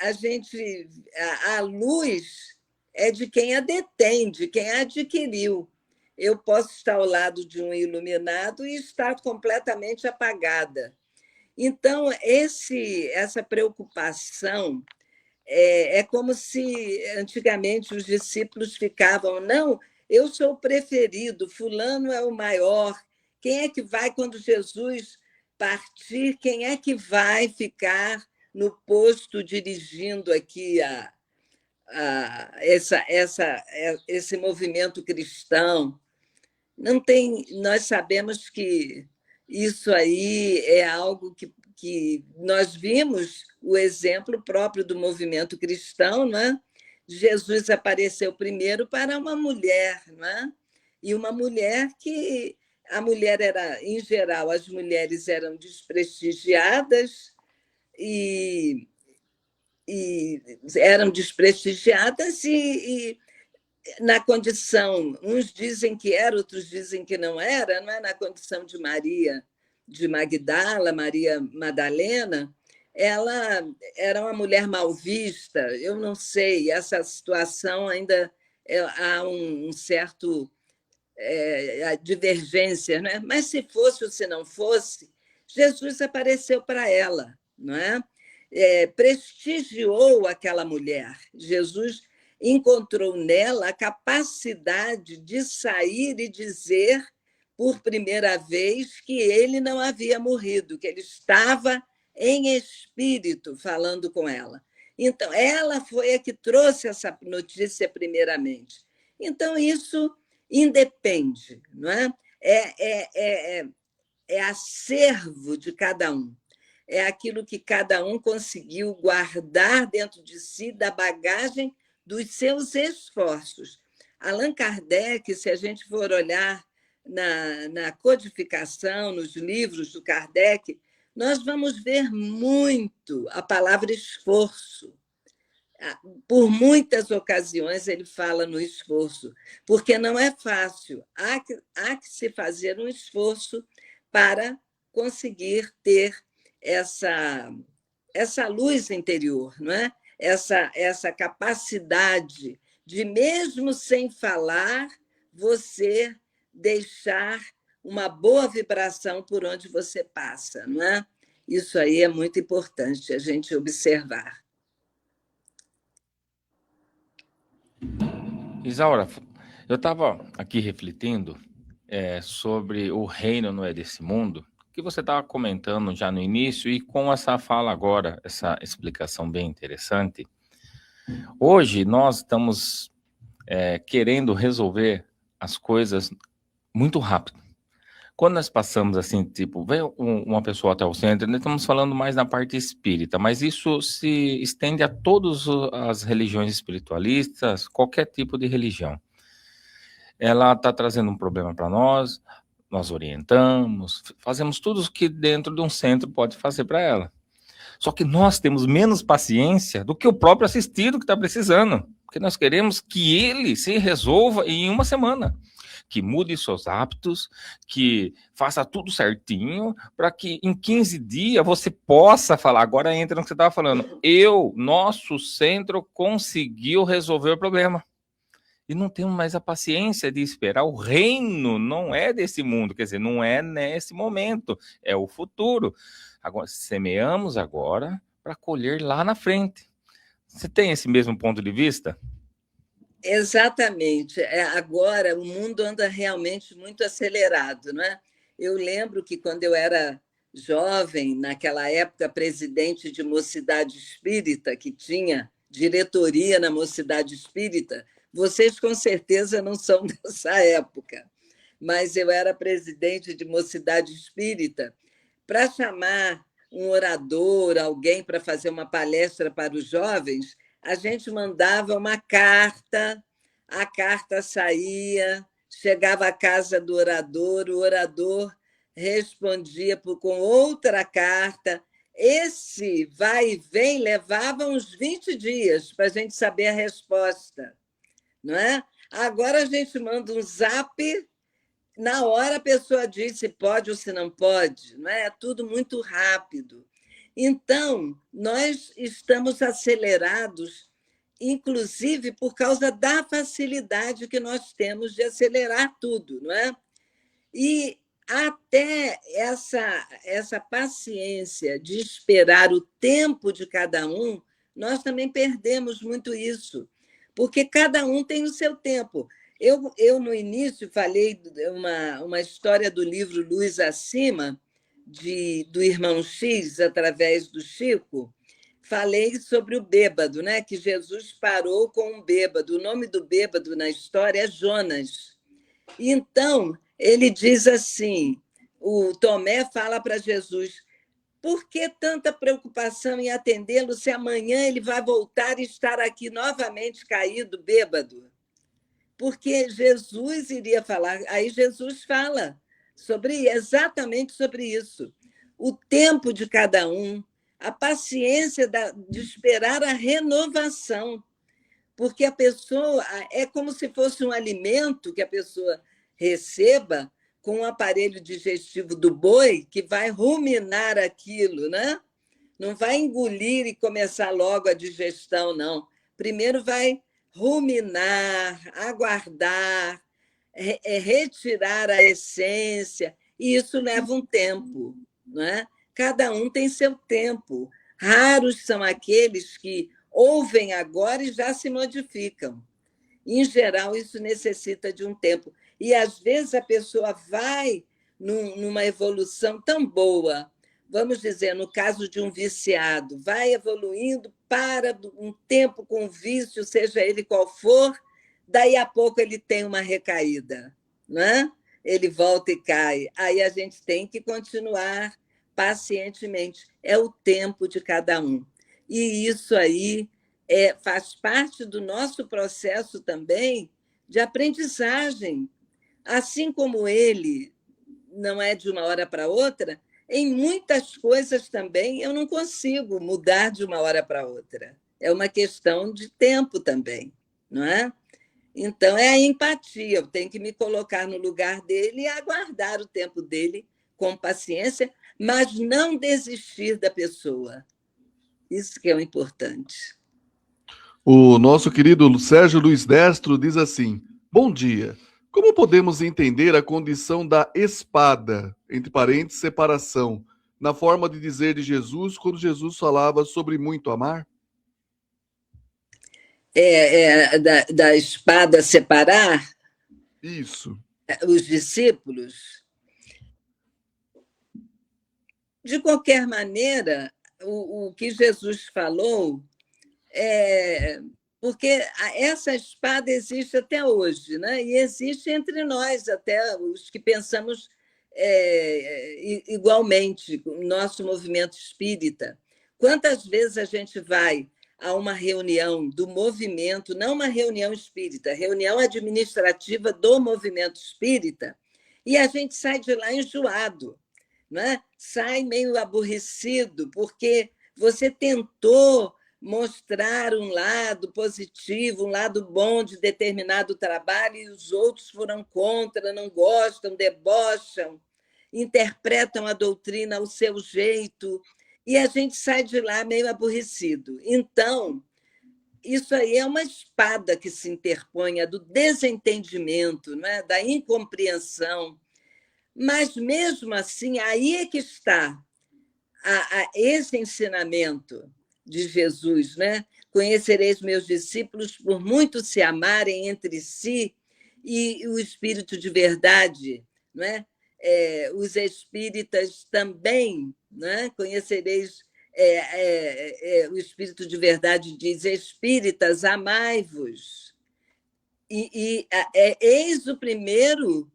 a luz é de quem a detém, de quem a adquiriu. Eu posso estar ao lado de um iluminado e estar completamente apagada. Então, essa preocupação é como se antigamente os discípulos ficavam, não, eu sou o preferido, fulano é o maior. Quem é que vai quando Jesus partir? Quem é que vai ficar no posto dirigindo aqui esse movimento cristão? Não tem, nós sabemos que isso aí é algo que nós vimos o exemplo próprio do movimento cristão, né? Jesus apareceu primeiro para uma mulher, né? E uma mulher que a mulher era, em geral, as mulheres eram desprestigiadas e eram desprestigiadas e na condição, uns dizem que era, outros dizem que não era, na condição de Maria de Magdala, Maria Madalena, ela era uma mulher mal vista, eu não sei, essa situação ainda há um certo divergência, né? Mas se fosse ou se não fosse, Jesus apareceu para ela, não é? Prestigiou aquela mulher. Jesus encontrou nela a capacidade de sair e dizer por primeira vez que ele não havia morrido, que ele estava em espírito falando com ela. Então, ela foi a que trouxe essa notícia primeiramente. Então, isso independe, não é? É acervo de cada um. É aquilo que cada um conseguiu guardar dentro de si da bagagem dos seus esforços. Allan Kardec, se a gente for olhar na codificação, nos livros do Kardec, nós vamos ver muito a palavra esforço. Por muitas ocasiões ele fala no esforço, porque não é fácil. Há que se fazer um esforço para conseguir ter essa luz interior, não é? Essa capacidade de, mesmo sem falar, você deixar uma boa vibração por onde você passa, não é? Isso aí é muito importante a gente observar. Isaura, eu estava aqui refletindo sobre o reino não é desse mundo, que você estava comentando já no início, e com essa fala agora, essa explicação bem interessante. Hoje nós estamos querendo resolver as coisas muito rápido. Quando nós passamos assim, tipo, vem uma pessoa até o centro, nós estamos falando mais na parte espírita, mas isso se estende a todas as religiões espiritualistas, qualquer tipo de religião. Ela está trazendo um problema para nós orientamos, fazemos tudo o que dentro de um centro pode fazer para ela. Só que nós temos menos paciência do que o próprio assistido que está precisando, porque nós queremos que ele se resolva em uma semana, que mude seus hábitos, que faça tudo certinho, para que em 15 dias você possa falar. Agora entra no que você estava falando. Nosso centro conseguiu resolver o problema. E não temos mais a paciência de esperar. O reino não é desse mundo, quer dizer, não é nesse momento, é o futuro. Agora, semeamos agora para colher lá na frente. Você tem esse mesmo ponto de vista? Exatamente. Agora o mundo anda realmente muito acelerado, não é? Eu lembro que quando eu era jovem, naquela época, presidente de Mocidade Espírita, que tinha diretoria na Mocidade Espírita, vocês com certeza não são dessa época, mas eu era presidente de Mocidade Espírita. Para chamar um orador, alguém para fazer uma palestra para os jovens, a gente mandava uma carta, a carta saía, chegava à casa do orador, o orador respondia com outra carta. Esse vai e vem levava uns 20 dias para a gente saber a resposta, não é? Agora a gente manda um zap, na hora a pessoa diz se pode ou se não pode, não é? É tudo muito rápido. Então, nós estamos acelerados, inclusive por causa da facilidade que nós temos de acelerar tudo, não é? E até essa paciência de esperar o tempo de cada um, nós também perdemos muito isso, porque cada um tem o seu tempo. Eu no início, falei uma história do livro Luz Acima, do Irmão X, através do Chico. Falei sobre o bêbado, né? Que Jesus parou com um bêbado. O nome do bêbado na história é Jonas. Então, ele diz assim, o Tomé fala para Jesus, por que tanta preocupação em atendê-lo se amanhã ele vai voltar e estar aqui novamente caído, bêbado? Porque Jesus iria falar. Aí Jesus fala exatamente sobre isso. O tempo de cada um, a paciência de esperar a renovação, porque a pessoa é como se fosse um alimento que a pessoa receba com o aparelho digestivo do boi, que vai ruminar aquilo, né? Não vai engolir e começar logo a digestão, não. Primeiro vai ruminar, aguardar, retirar a essência, e isso leva um tempo, não é? Cada um tem seu tempo. Raros são aqueles que ouvem agora e já se modificam. Em geral, isso necessita de um tempo. E, às vezes, a pessoa vai numa evolução tão boa, vamos dizer, no caso de um viciado, vai evoluindo para um tempo com vício, seja ele qual for, daí a pouco ele tem uma recaída, né? Ele volta e cai. Aí a gente tem que continuar pacientemente. É o tempo de cada um. E isso aí faz parte do nosso processo também de aprendizagem. Assim como ele não é de uma hora para outra, em muitas coisas também eu não consigo mudar de uma hora para outra. é uma questão de tempo também, não é? Então, é a empatia, eu tenho que me colocar no lugar dele e aguardar o tempo dele com paciência, mas não desistir da pessoa. Isso que é o importante. O nosso querido Sérgio Luiz Destro diz assim: bom dia. Como podemos entender a condição da espada, entre parênteses, separação, na forma de dizer de Jesus, quando Jesus falava sobre muito amar? Da espada separar? Isso. Os discípulos? De qualquer maneira, o que Jesus falou porque essa espada existe até hoje, né? E existe entre nós, até os que pensamos igualmente, o nosso movimento espírita. Quantas vezes a gente vai a uma reunião do movimento, não uma reunião espírita, reunião administrativa do movimento espírita, e a gente sai de lá enjoado, né? Sai meio aborrecido, porque você tentou mostrar um lado positivo, um lado bom de determinado trabalho, e os outros foram contra, não gostam, debocham, interpretam a doutrina ao seu jeito, e a gente sai de lá meio aborrecido. Então, isso aí é uma espada que se interpõe, do desentendimento, né? Da incompreensão. Mas, mesmo assim, aí é que está esse ensinamento de Jesus, né? Conhecereis meus discípulos por muito se amarem entre si, e o Espírito de verdade, né? Os espíritas também, né? Conhecereis, o Espírito de verdade diz: espíritas, amai-vos. Eis o primeiro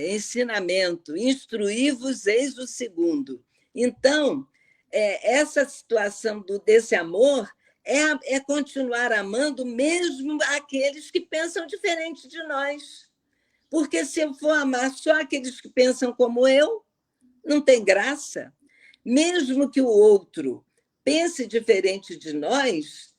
ensinamento, instruí-vos, eis o segundo. Então, essa situação desse amor é continuar amando mesmo aqueles que pensam diferente de nós. Porque se eu for amar só aqueles que pensam como eu, não tem graça. Mesmo que o outro pense diferente de nós,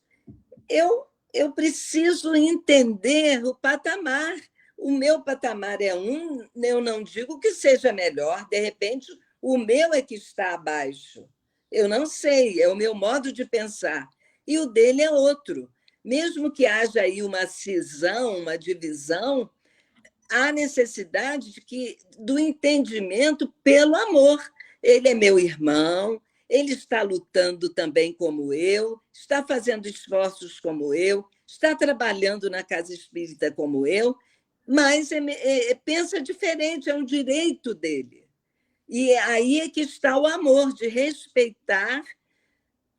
eu preciso entender o patamar. O meu patamar é um, eu não digo que seja melhor, de repente o meu é que está abaixo. Eu não sei, é o meu modo de pensar. E o dele é outro. Mesmo que haja aí uma cisão, uma divisão, há necessidade do entendimento pelo amor. Ele é meu irmão, ele está lutando também como eu, está fazendo esforços como eu, está trabalhando na casa espírita como eu, mas pensa diferente, é um direito dele. E aí é que está o amor, de respeitar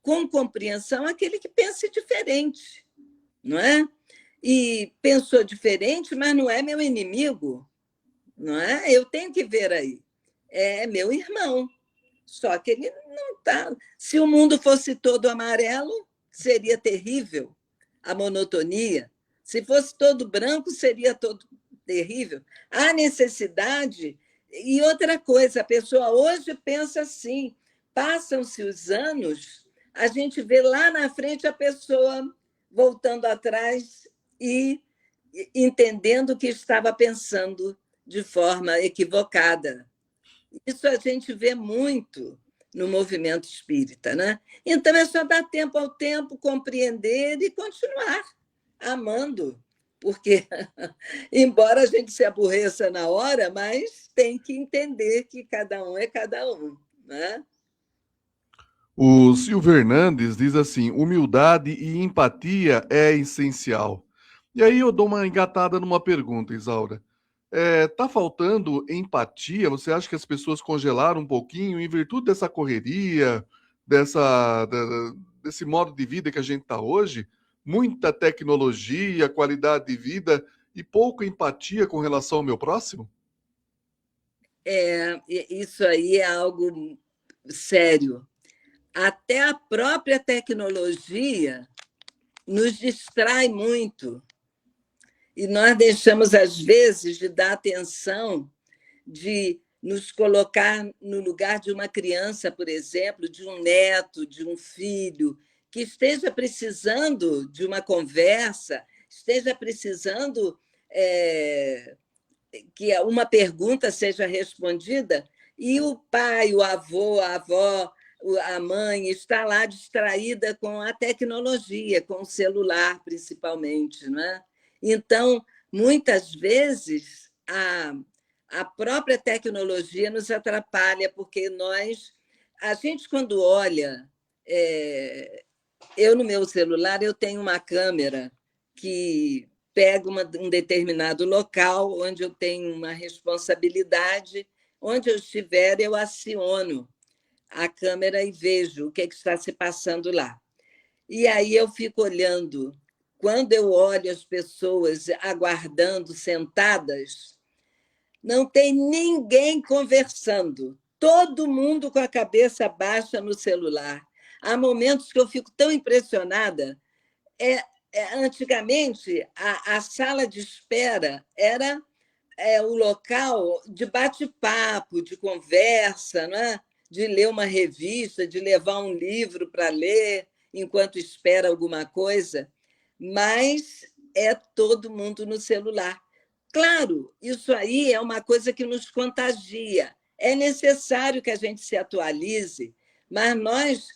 com compreensão aquele que pensa diferente, não é? E pensou diferente, mas não é meu inimigo, não é? Eu tenho que ver aí. É meu irmão, só que ele não está... Se o mundo fosse todo amarelo, seria terrível a monotonia. Se fosse todo branco, seria todo terrível. Há necessidade... E outra coisa, a pessoa hoje pensa assim, passam-se os anos, a gente vê lá na frente a pessoa voltando atrás e entendendo que estava pensando de forma equivocada. Isso a gente vê muito no movimento espírita, né? Então, é só dar tempo ao tempo, compreender e continuar amando. Porque, embora a gente se aborreça na hora, mas tem que entender que cada um é cada um, né? O Silvio Hernandes diz assim: humildade e empatia é essencial. E aí eu dou uma engatada numa pergunta, Isaura. Tá faltando empatia? Você acha que as pessoas congelaram um pouquinho em virtude dessa correria, desse modo de vida que a gente está hoje? Muita tecnologia, qualidade de vida e pouca empatia com relação ao meu próximo? Isso aí é algo sério. Até a própria tecnologia nos distrai muito. E nós deixamos, às vezes, de dar atenção, de nos colocar no lugar de uma criança, por exemplo, de um neto, de um filho, que esteja precisando de uma conversa, esteja precisando que uma pergunta seja respondida, e o pai, o avô, a avó, a mãe está lá distraída com a tecnologia, com o celular, principalmente, né? Então, muitas vezes, a própria tecnologia nos atrapalha, porque a gente, quando olha... eu, no meu celular, eu tenho uma câmera que pega um determinado local onde eu tenho uma responsabilidade, onde eu estiver, eu aciono a câmera e vejo o que está se passando lá. E aí eu fico olhando. Quando eu olho as pessoas aguardando, sentadas, não tem ninguém conversando, todo mundo com a cabeça baixa no celular. Há momentos que eu fico tão impressionada. Antigamente, a sala de espera era o local de bate-papo, de conversa, né? De ler uma revista, de levar um livro para ler enquanto espera alguma coisa, mas é todo mundo no celular. Claro, isso aí é uma coisa que nos contagia. É necessário que a gente se atualize, mas nós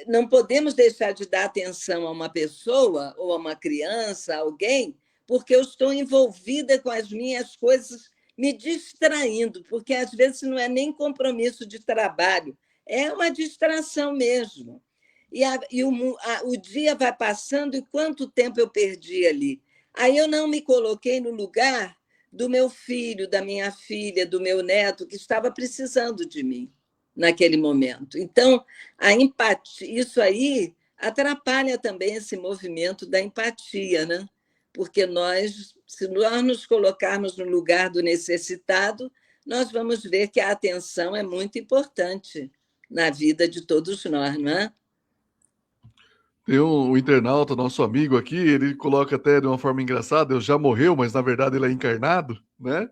não podemos deixar de dar atenção a uma pessoa, ou a uma criança, a alguém, porque eu estou envolvida com as minhas coisas, me distraindo, porque às vezes não é nem compromisso de trabalho, é uma distração mesmo. E o dia vai passando, e quanto tempo eu perdi ali? Aí eu não me coloquei no lugar do meu filho, da minha filha, do meu neto, que estava precisando de mim naquele momento. Então, a empatia, isso aí atrapalha também esse movimento da empatia, né? Porque se nós nos colocarmos no lugar do necessitado, nós vamos ver que a atenção é muito importante na vida de todos nós, não é? Tem um internauta, nosso amigo aqui, ele coloca até de uma forma engraçada, ele já morreu, mas na verdade ele é encarnado, né?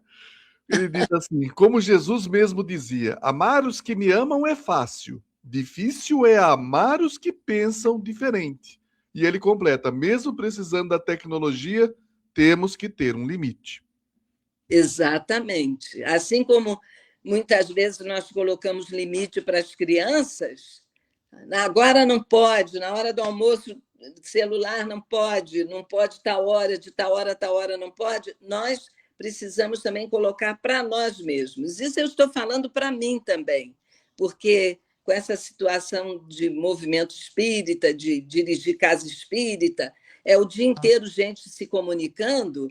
Ele diz assim, como Jesus mesmo dizia, amar os que me amam é fácil, difícil é amar os que pensam diferente. E ele completa, mesmo precisando da tecnologia, temos que ter um limite. Exatamente. Assim como muitas vezes nós colocamos limite para as crianças, agora não pode, na hora do almoço, celular não pode tal hora, de tal hora não pode, nós precisamos também colocar para nós mesmos. Isso eu estou falando para mim também, porque com essa situação de movimento espírita, de dirigir casa espírita, é o dia inteiro gente se comunicando,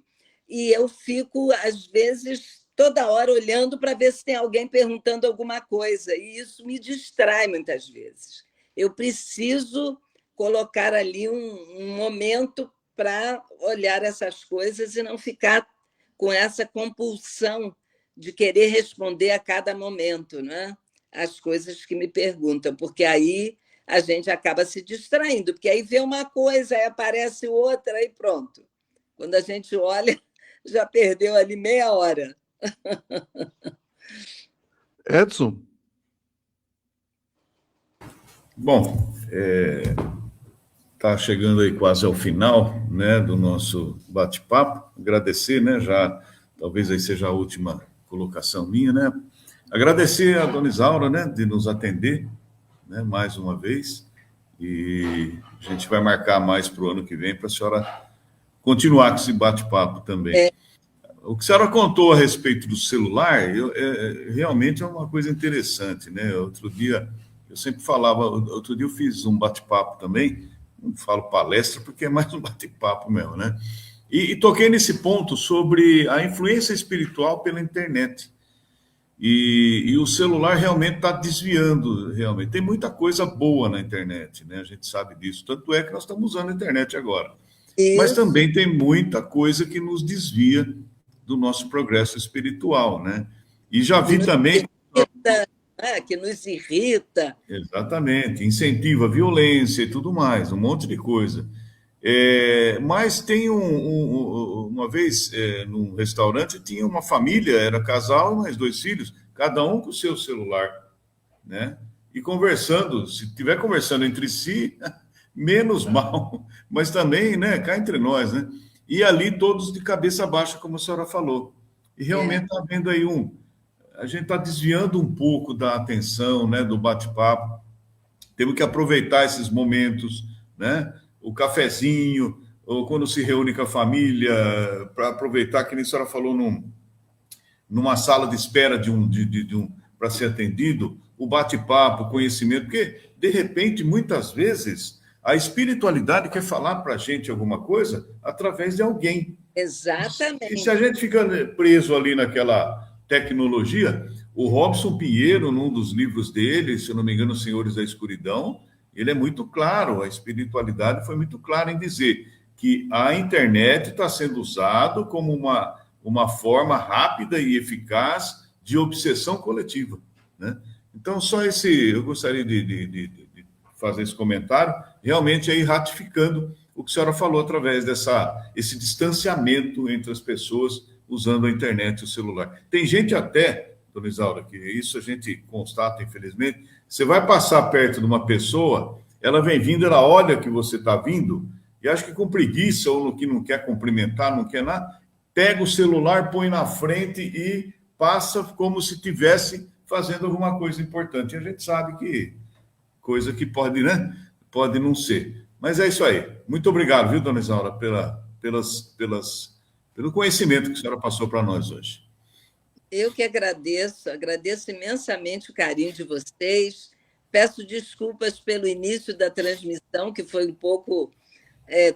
e eu fico, às vezes, toda hora olhando para ver se tem alguém perguntando alguma coisa, e isso me distrai muitas vezes. Eu preciso colocar ali um momento para olhar essas coisas e não ficar com essa compulsão de querer responder a cada momento, né? As coisas que me perguntam, porque aí a gente acaba se distraindo, porque aí vê uma coisa, aí aparece outra, aí pronto. Quando a gente olha, já perdeu ali meia hora. Edson? Bom, está chegando aí quase ao final, né, do nosso bate-papo. Agradecer, né, já, talvez aí seja a última colocação minha, né? Agradecer a dona Isaura, né, de nos atender, né, mais uma vez. E a gente vai marcar mais para o ano que vem para a senhora continuar com esse bate-papo também. O que a senhora contou a respeito do celular, realmente é uma coisa interessante, né? Outro dia, eu sempre falava, outro dia eu fiz um bate-papo também, não falo palestra porque é mais um bate-papo mesmo, né? E toquei nesse ponto sobre a influência espiritual pela internet. E o celular realmente está desviando, realmente. Tem muita coisa boa na internet, né? A gente sabe disso. Tanto é que nós estamos usando a internet agora. Isso. Mas também tem muita coisa que nos desvia do nosso progresso espiritual, né? E já vi também... Que nos irrita. Exatamente. Incentiva a violência e tudo mais, um monte de coisa. Mas tem uma vez, num restaurante, tinha uma família, era casal, mais 2 filhos, cada um com o seu celular, né? E conversando, se estiver conversando entre si, menos mal, mas também, né, cá entre nós, né? E ali todos de cabeça baixa, como a senhora falou. E realmente está havendo aí a gente está desviando um pouco da atenção, né, do bate-papo. Temos que aproveitar esses momentos, né? O cafezinho, ou quando se reúne com a família, para aproveitar, que nem a senhora falou, numa sala de espera para ser atendido, o bate-papo, o conhecimento, porque, de repente, muitas vezes, a espiritualidade quer falar para a gente alguma coisa através de alguém. Exatamente. E se a gente fica preso ali naquela tecnologia, o Robson Pinheiro, num dos livros dele, se eu não me engano, Senhores da Escuridão, ele é muito claro, a espiritualidade foi muito clara em dizer que a internet está sendo usada como uma forma rápida e eficaz de obsessão coletiva, né? Então, eu gostaria de fazer esse comentário, realmente aí ratificando o que a senhora falou através esse distanciamento entre as pessoas usando a internet e o celular. Tem gente até, dona Isaura, que isso a gente constata, infelizmente, você vai passar perto de uma pessoa, ela vem vindo, ela olha que você está vindo, e acho que com preguiça, ou no que não quer cumprimentar, não quer nada, pega o celular, põe na frente e passa como se estivesse fazendo alguma coisa importante. E a gente sabe que coisa que pode, né? Pode não ser. Mas é isso aí. Muito obrigado, viu, dona Isaura, pelo conhecimento que a senhora passou para nós hoje. Eu que agradeço imensamente o carinho de vocês. Peço desculpas pelo início da transmissão, que foi um pouco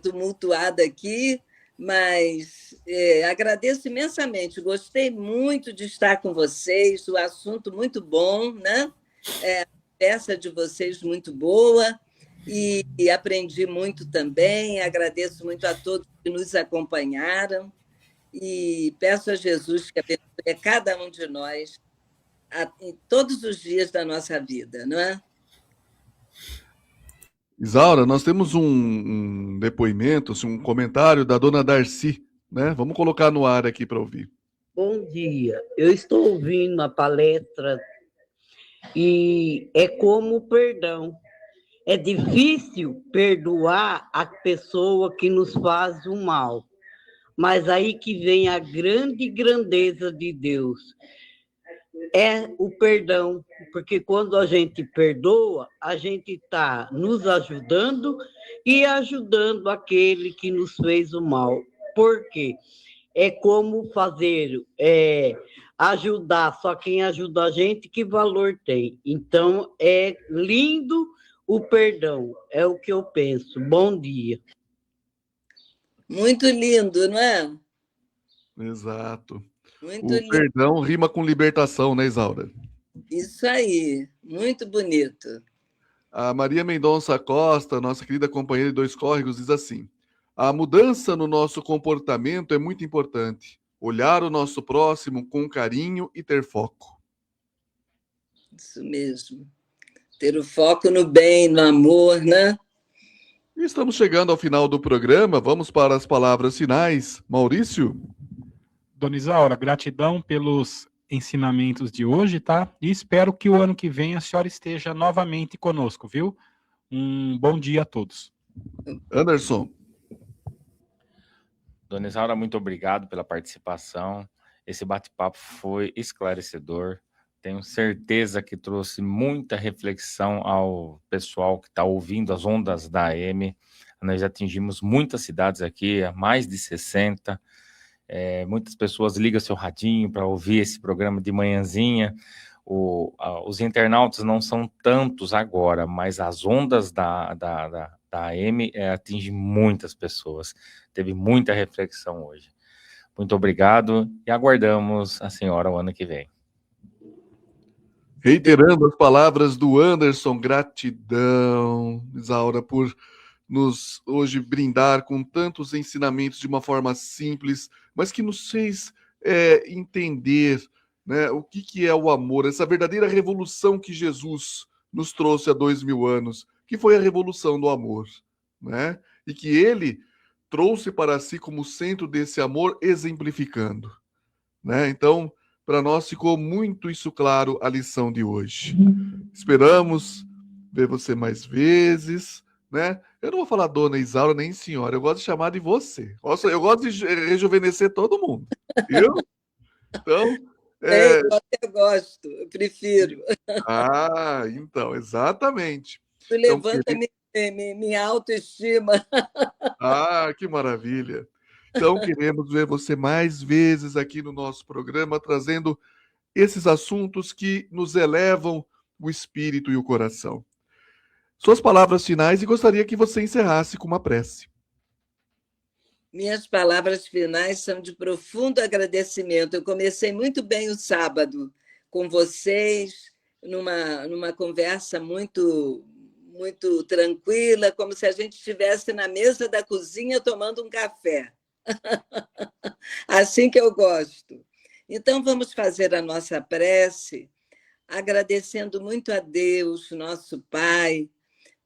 tumultuada aqui, mas agradeço imensamente. Gostei muito de estar com vocês, o assunto muito bom, né? A peça de vocês muito boa, e aprendi muito também. Agradeço muito a todos que nos acompanharam e peço a Jesus que abençoe cada um de nós em todos os dias da nossa vida, não é? Isaura, nós temos um depoimento, um comentário da dona Darcy, né? Vamos colocar no ar aqui para ouvir. Bom dia, eu estou ouvindo a palestra e é como o perdão. É difícil perdoar a pessoa que nos faz o mal, mas aí que vem a grande grandeza de Deus. É o perdão, porque quando a gente perdoa, a gente está nos ajudando e ajudando aquele que nos fez o mal. Por quê? É como ajudar, só quem ajuda a gente, que valor tem. Então, é lindo o perdão, é o que eu penso. Bom dia. Muito lindo, não é? Exato. Muito O lindo. perdão rima com libertação, né, Isaura? Isso aí, muito bonito. A Maria Mendonça Costa, nossa querida companheira de Dois Córregos, diz assim: a mudança no nosso comportamento é muito importante. Olhar o nosso próximo com carinho e ter foco. Isso mesmo. Ter o foco no bem, no amor, né? E estamos chegando ao final do programa. Vamos para as palavras finais. Maurício? Dona Isaura, gratidão pelos ensinamentos de hoje, tá? E espero que o ano que vem a senhora esteja novamente conosco, viu? Um bom dia a todos. Anderson. Dona Isaura, muito obrigado pela participação. Esse bate-papo foi esclarecedor. Tenho certeza que trouxe muita reflexão ao pessoal que está ouvindo as ondas da AM. Nós atingimos muitas cidades aqui, mais de 60. Muitas pessoas ligam seu radinho para ouvir esse programa de manhãzinha. Os internautas não são tantos agora, mas as ondas da AM atingem muitas pessoas. Teve muita reflexão hoje. Muito obrigado e aguardamos a senhora o ano que vem. Reiterando as palavras do Anderson, gratidão, Isaura, por nos hoje brindar com tantos ensinamentos de uma forma simples, mas que nos fez entender, né, o que é o amor, essa verdadeira revolução que Jesus nos trouxe há 2000 anos, que foi a revolução do amor, né? E que ele trouxe para si como centro desse amor, exemplificando, né? Então, para nós ficou muito isso claro a lição de hoje. Esperamos ver você mais vezes, né? Eu não vou falar dona Isaura nem senhora, eu gosto de chamar de você. Eu gosto de rejuvenescer todo mundo, viu? Então, Eu gosto, eu prefiro. então, exatamente. Tu levanta minha autoestima. Que maravilha. Então, queremos ver você mais vezes aqui no nosso programa, trazendo esses assuntos que nos elevam o espírito e o coração. Suas palavras finais, e gostaria que você encerrasse com uma prece. Minhas palavras finais são de profundo agradecimento. Eu comecei muito bem o sábado com vocês, numa conversa muito tranquila, como se a gente estivesse na mesa da cozinha tomando um café. Assim que eu gosto. Então, vamos fazer a nossa prece, agradecendo muito a Deus, nosso Pai,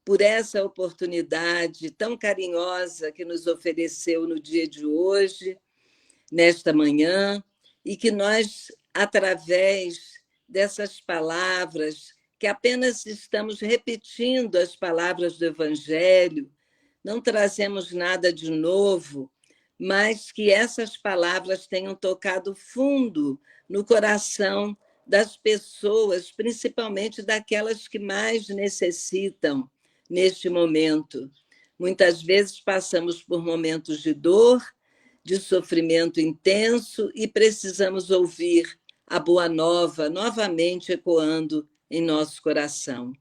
por essa oportunidade tão carinhosa que nos ofereceu no dia de hoje, nesta manhã, e que nós, através dessas palavras, que apenas estamos repetindo as palavras do Evangelho, não trazemos nada de novo, mas que essas palavras tenham tocado fundo no coração das pessoas, principalmente daquelas que mais necessitam neste momento. Muitas vezes passamos por momentos de dor, de sofrimento intenso e precisamos ouvir a boa nova novamente ecoando em nosso coração.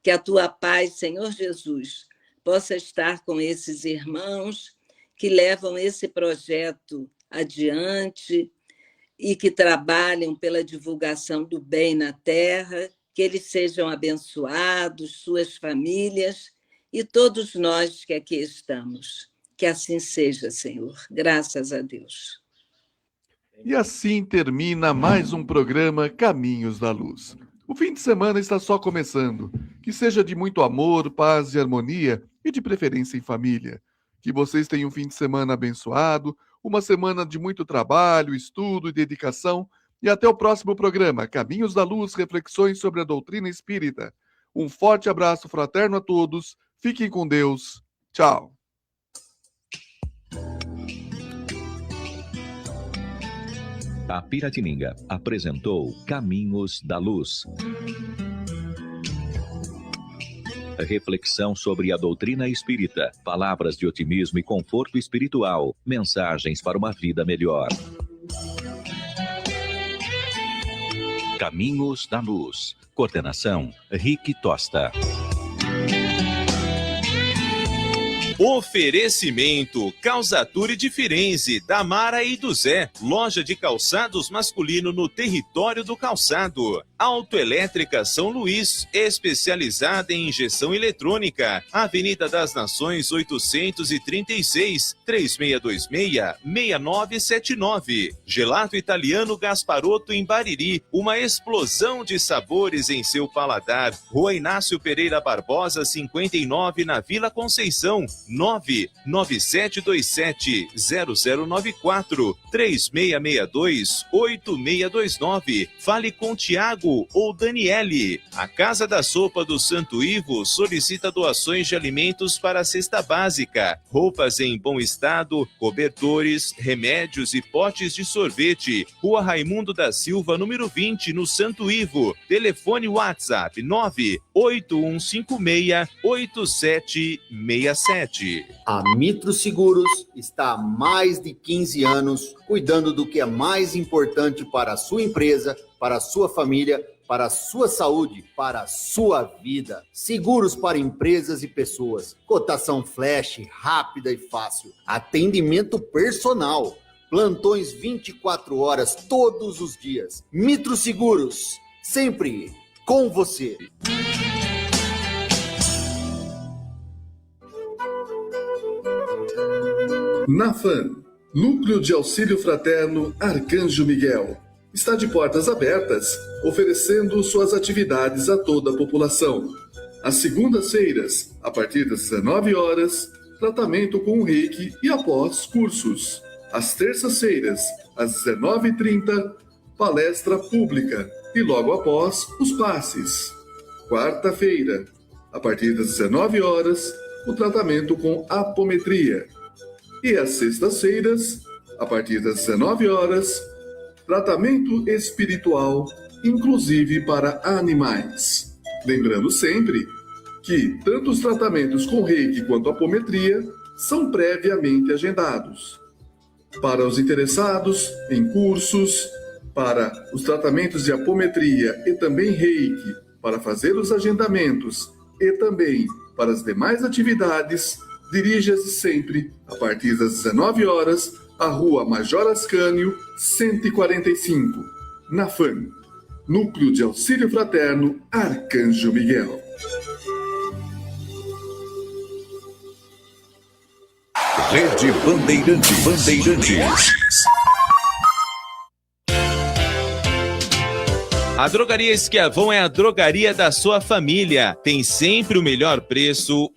Que a tua paz, Senhor Jesus, possa estar com esses irmãos que levam esse projeto adiante e que trabalham pela divulgação do bem na terra, que eles sejam abençoados, suas famílias e todos nós que aqui estamos. Que assim seja, Senhor. Graças a Deus. E assim termina mais um programa Caminhos da Luz. O fim de semana está só começando. Que seja de muito amor, paz e harmonia, e de preferência em família. Que vocês tenham um fim de semana abençoado, uma semana de muito trabalho, estudo e dedicação. E até o próximo programa, Caminhos da Luz, reflexões sobre a doutrina espírita. Um forte abraço fraterno a todos. Fiquem com Deus. Tchau. A Piratininga apresentou Caminhos da Luz. Reflexão sobre a doutrina espírita, palavras de otimismo e conforto espiritual, mensagens para uma vida melhor. Caminhos da Luz. Coordenação, Rick Tosta. Oferecimento Calzature de Firenze, da Mara e do Zé. Loja de calçados masculino no território do calçado. Autoelétrica São Luís, especializada em injeção eletrônica. Avenida das Nações 836, 3626-6979. Gelato Italiano Gasparotto em Bariri, uma explosão de sabores em seu paladar. Rua Inácio Pereira Barbosa, 59, na Vila Conceição. 99727-0094, 3662-8629. Fale com Tiago ou Daniele. A Casa da Sopa do Santo Ivo solicita doações de alimentos para a cesta básica, roupas em bom estado, cobertores, remédios e potes de sorvete. Rua Raimundo da Silva, número 20, no Santo Ivo. Telefone WhatsApp 98156-8767. A Mitro Seguros está há mais de 15 anos cuidando do que é mais importante para a sua empresa, para a sua família, para a sua saúde, para a sua vida. Seguros para empresas e pessoas. Cotação flash, rápida e fácil. Atendimento personal. Plantões 24 horas todos os dias. Mitro Seguros, sempre com você. NAFAN, Núcleo de Auxílio Fraterno Arcanjo Miguel, está de portas abertas, oferecendo suas atividades a toda a população. Às segundas-feiras, a partir das 19 horas, tratamento com o Reiki e após cursos. Às terças-feiras, às 19h30, palestra pública e logo após os passes. Quarta-feira, a partir das 19 horas, o tratamento com apometria. E às sextas-feiras, a partir das 19 horas, tratamento espiritual, inclusive para animais. Lembrando sempre que tanto os tratamentos com reiki quanto apometria são previamente agendados. Para os interessados em cursos, para os tratamentos de apometria e também reiki, para fazer os agendamentos e também para as demais atividades, dirija-se sempre, a partir das 19 horas, à Rua Major Ascânio, 145, na FAM, Núcleo de Auxílio Fraterno Arcanjo Miguel. Rede Bandeirantes. A Drogaria Esquiavon é a drogaria da sua família. Tem sempre o melhor preço,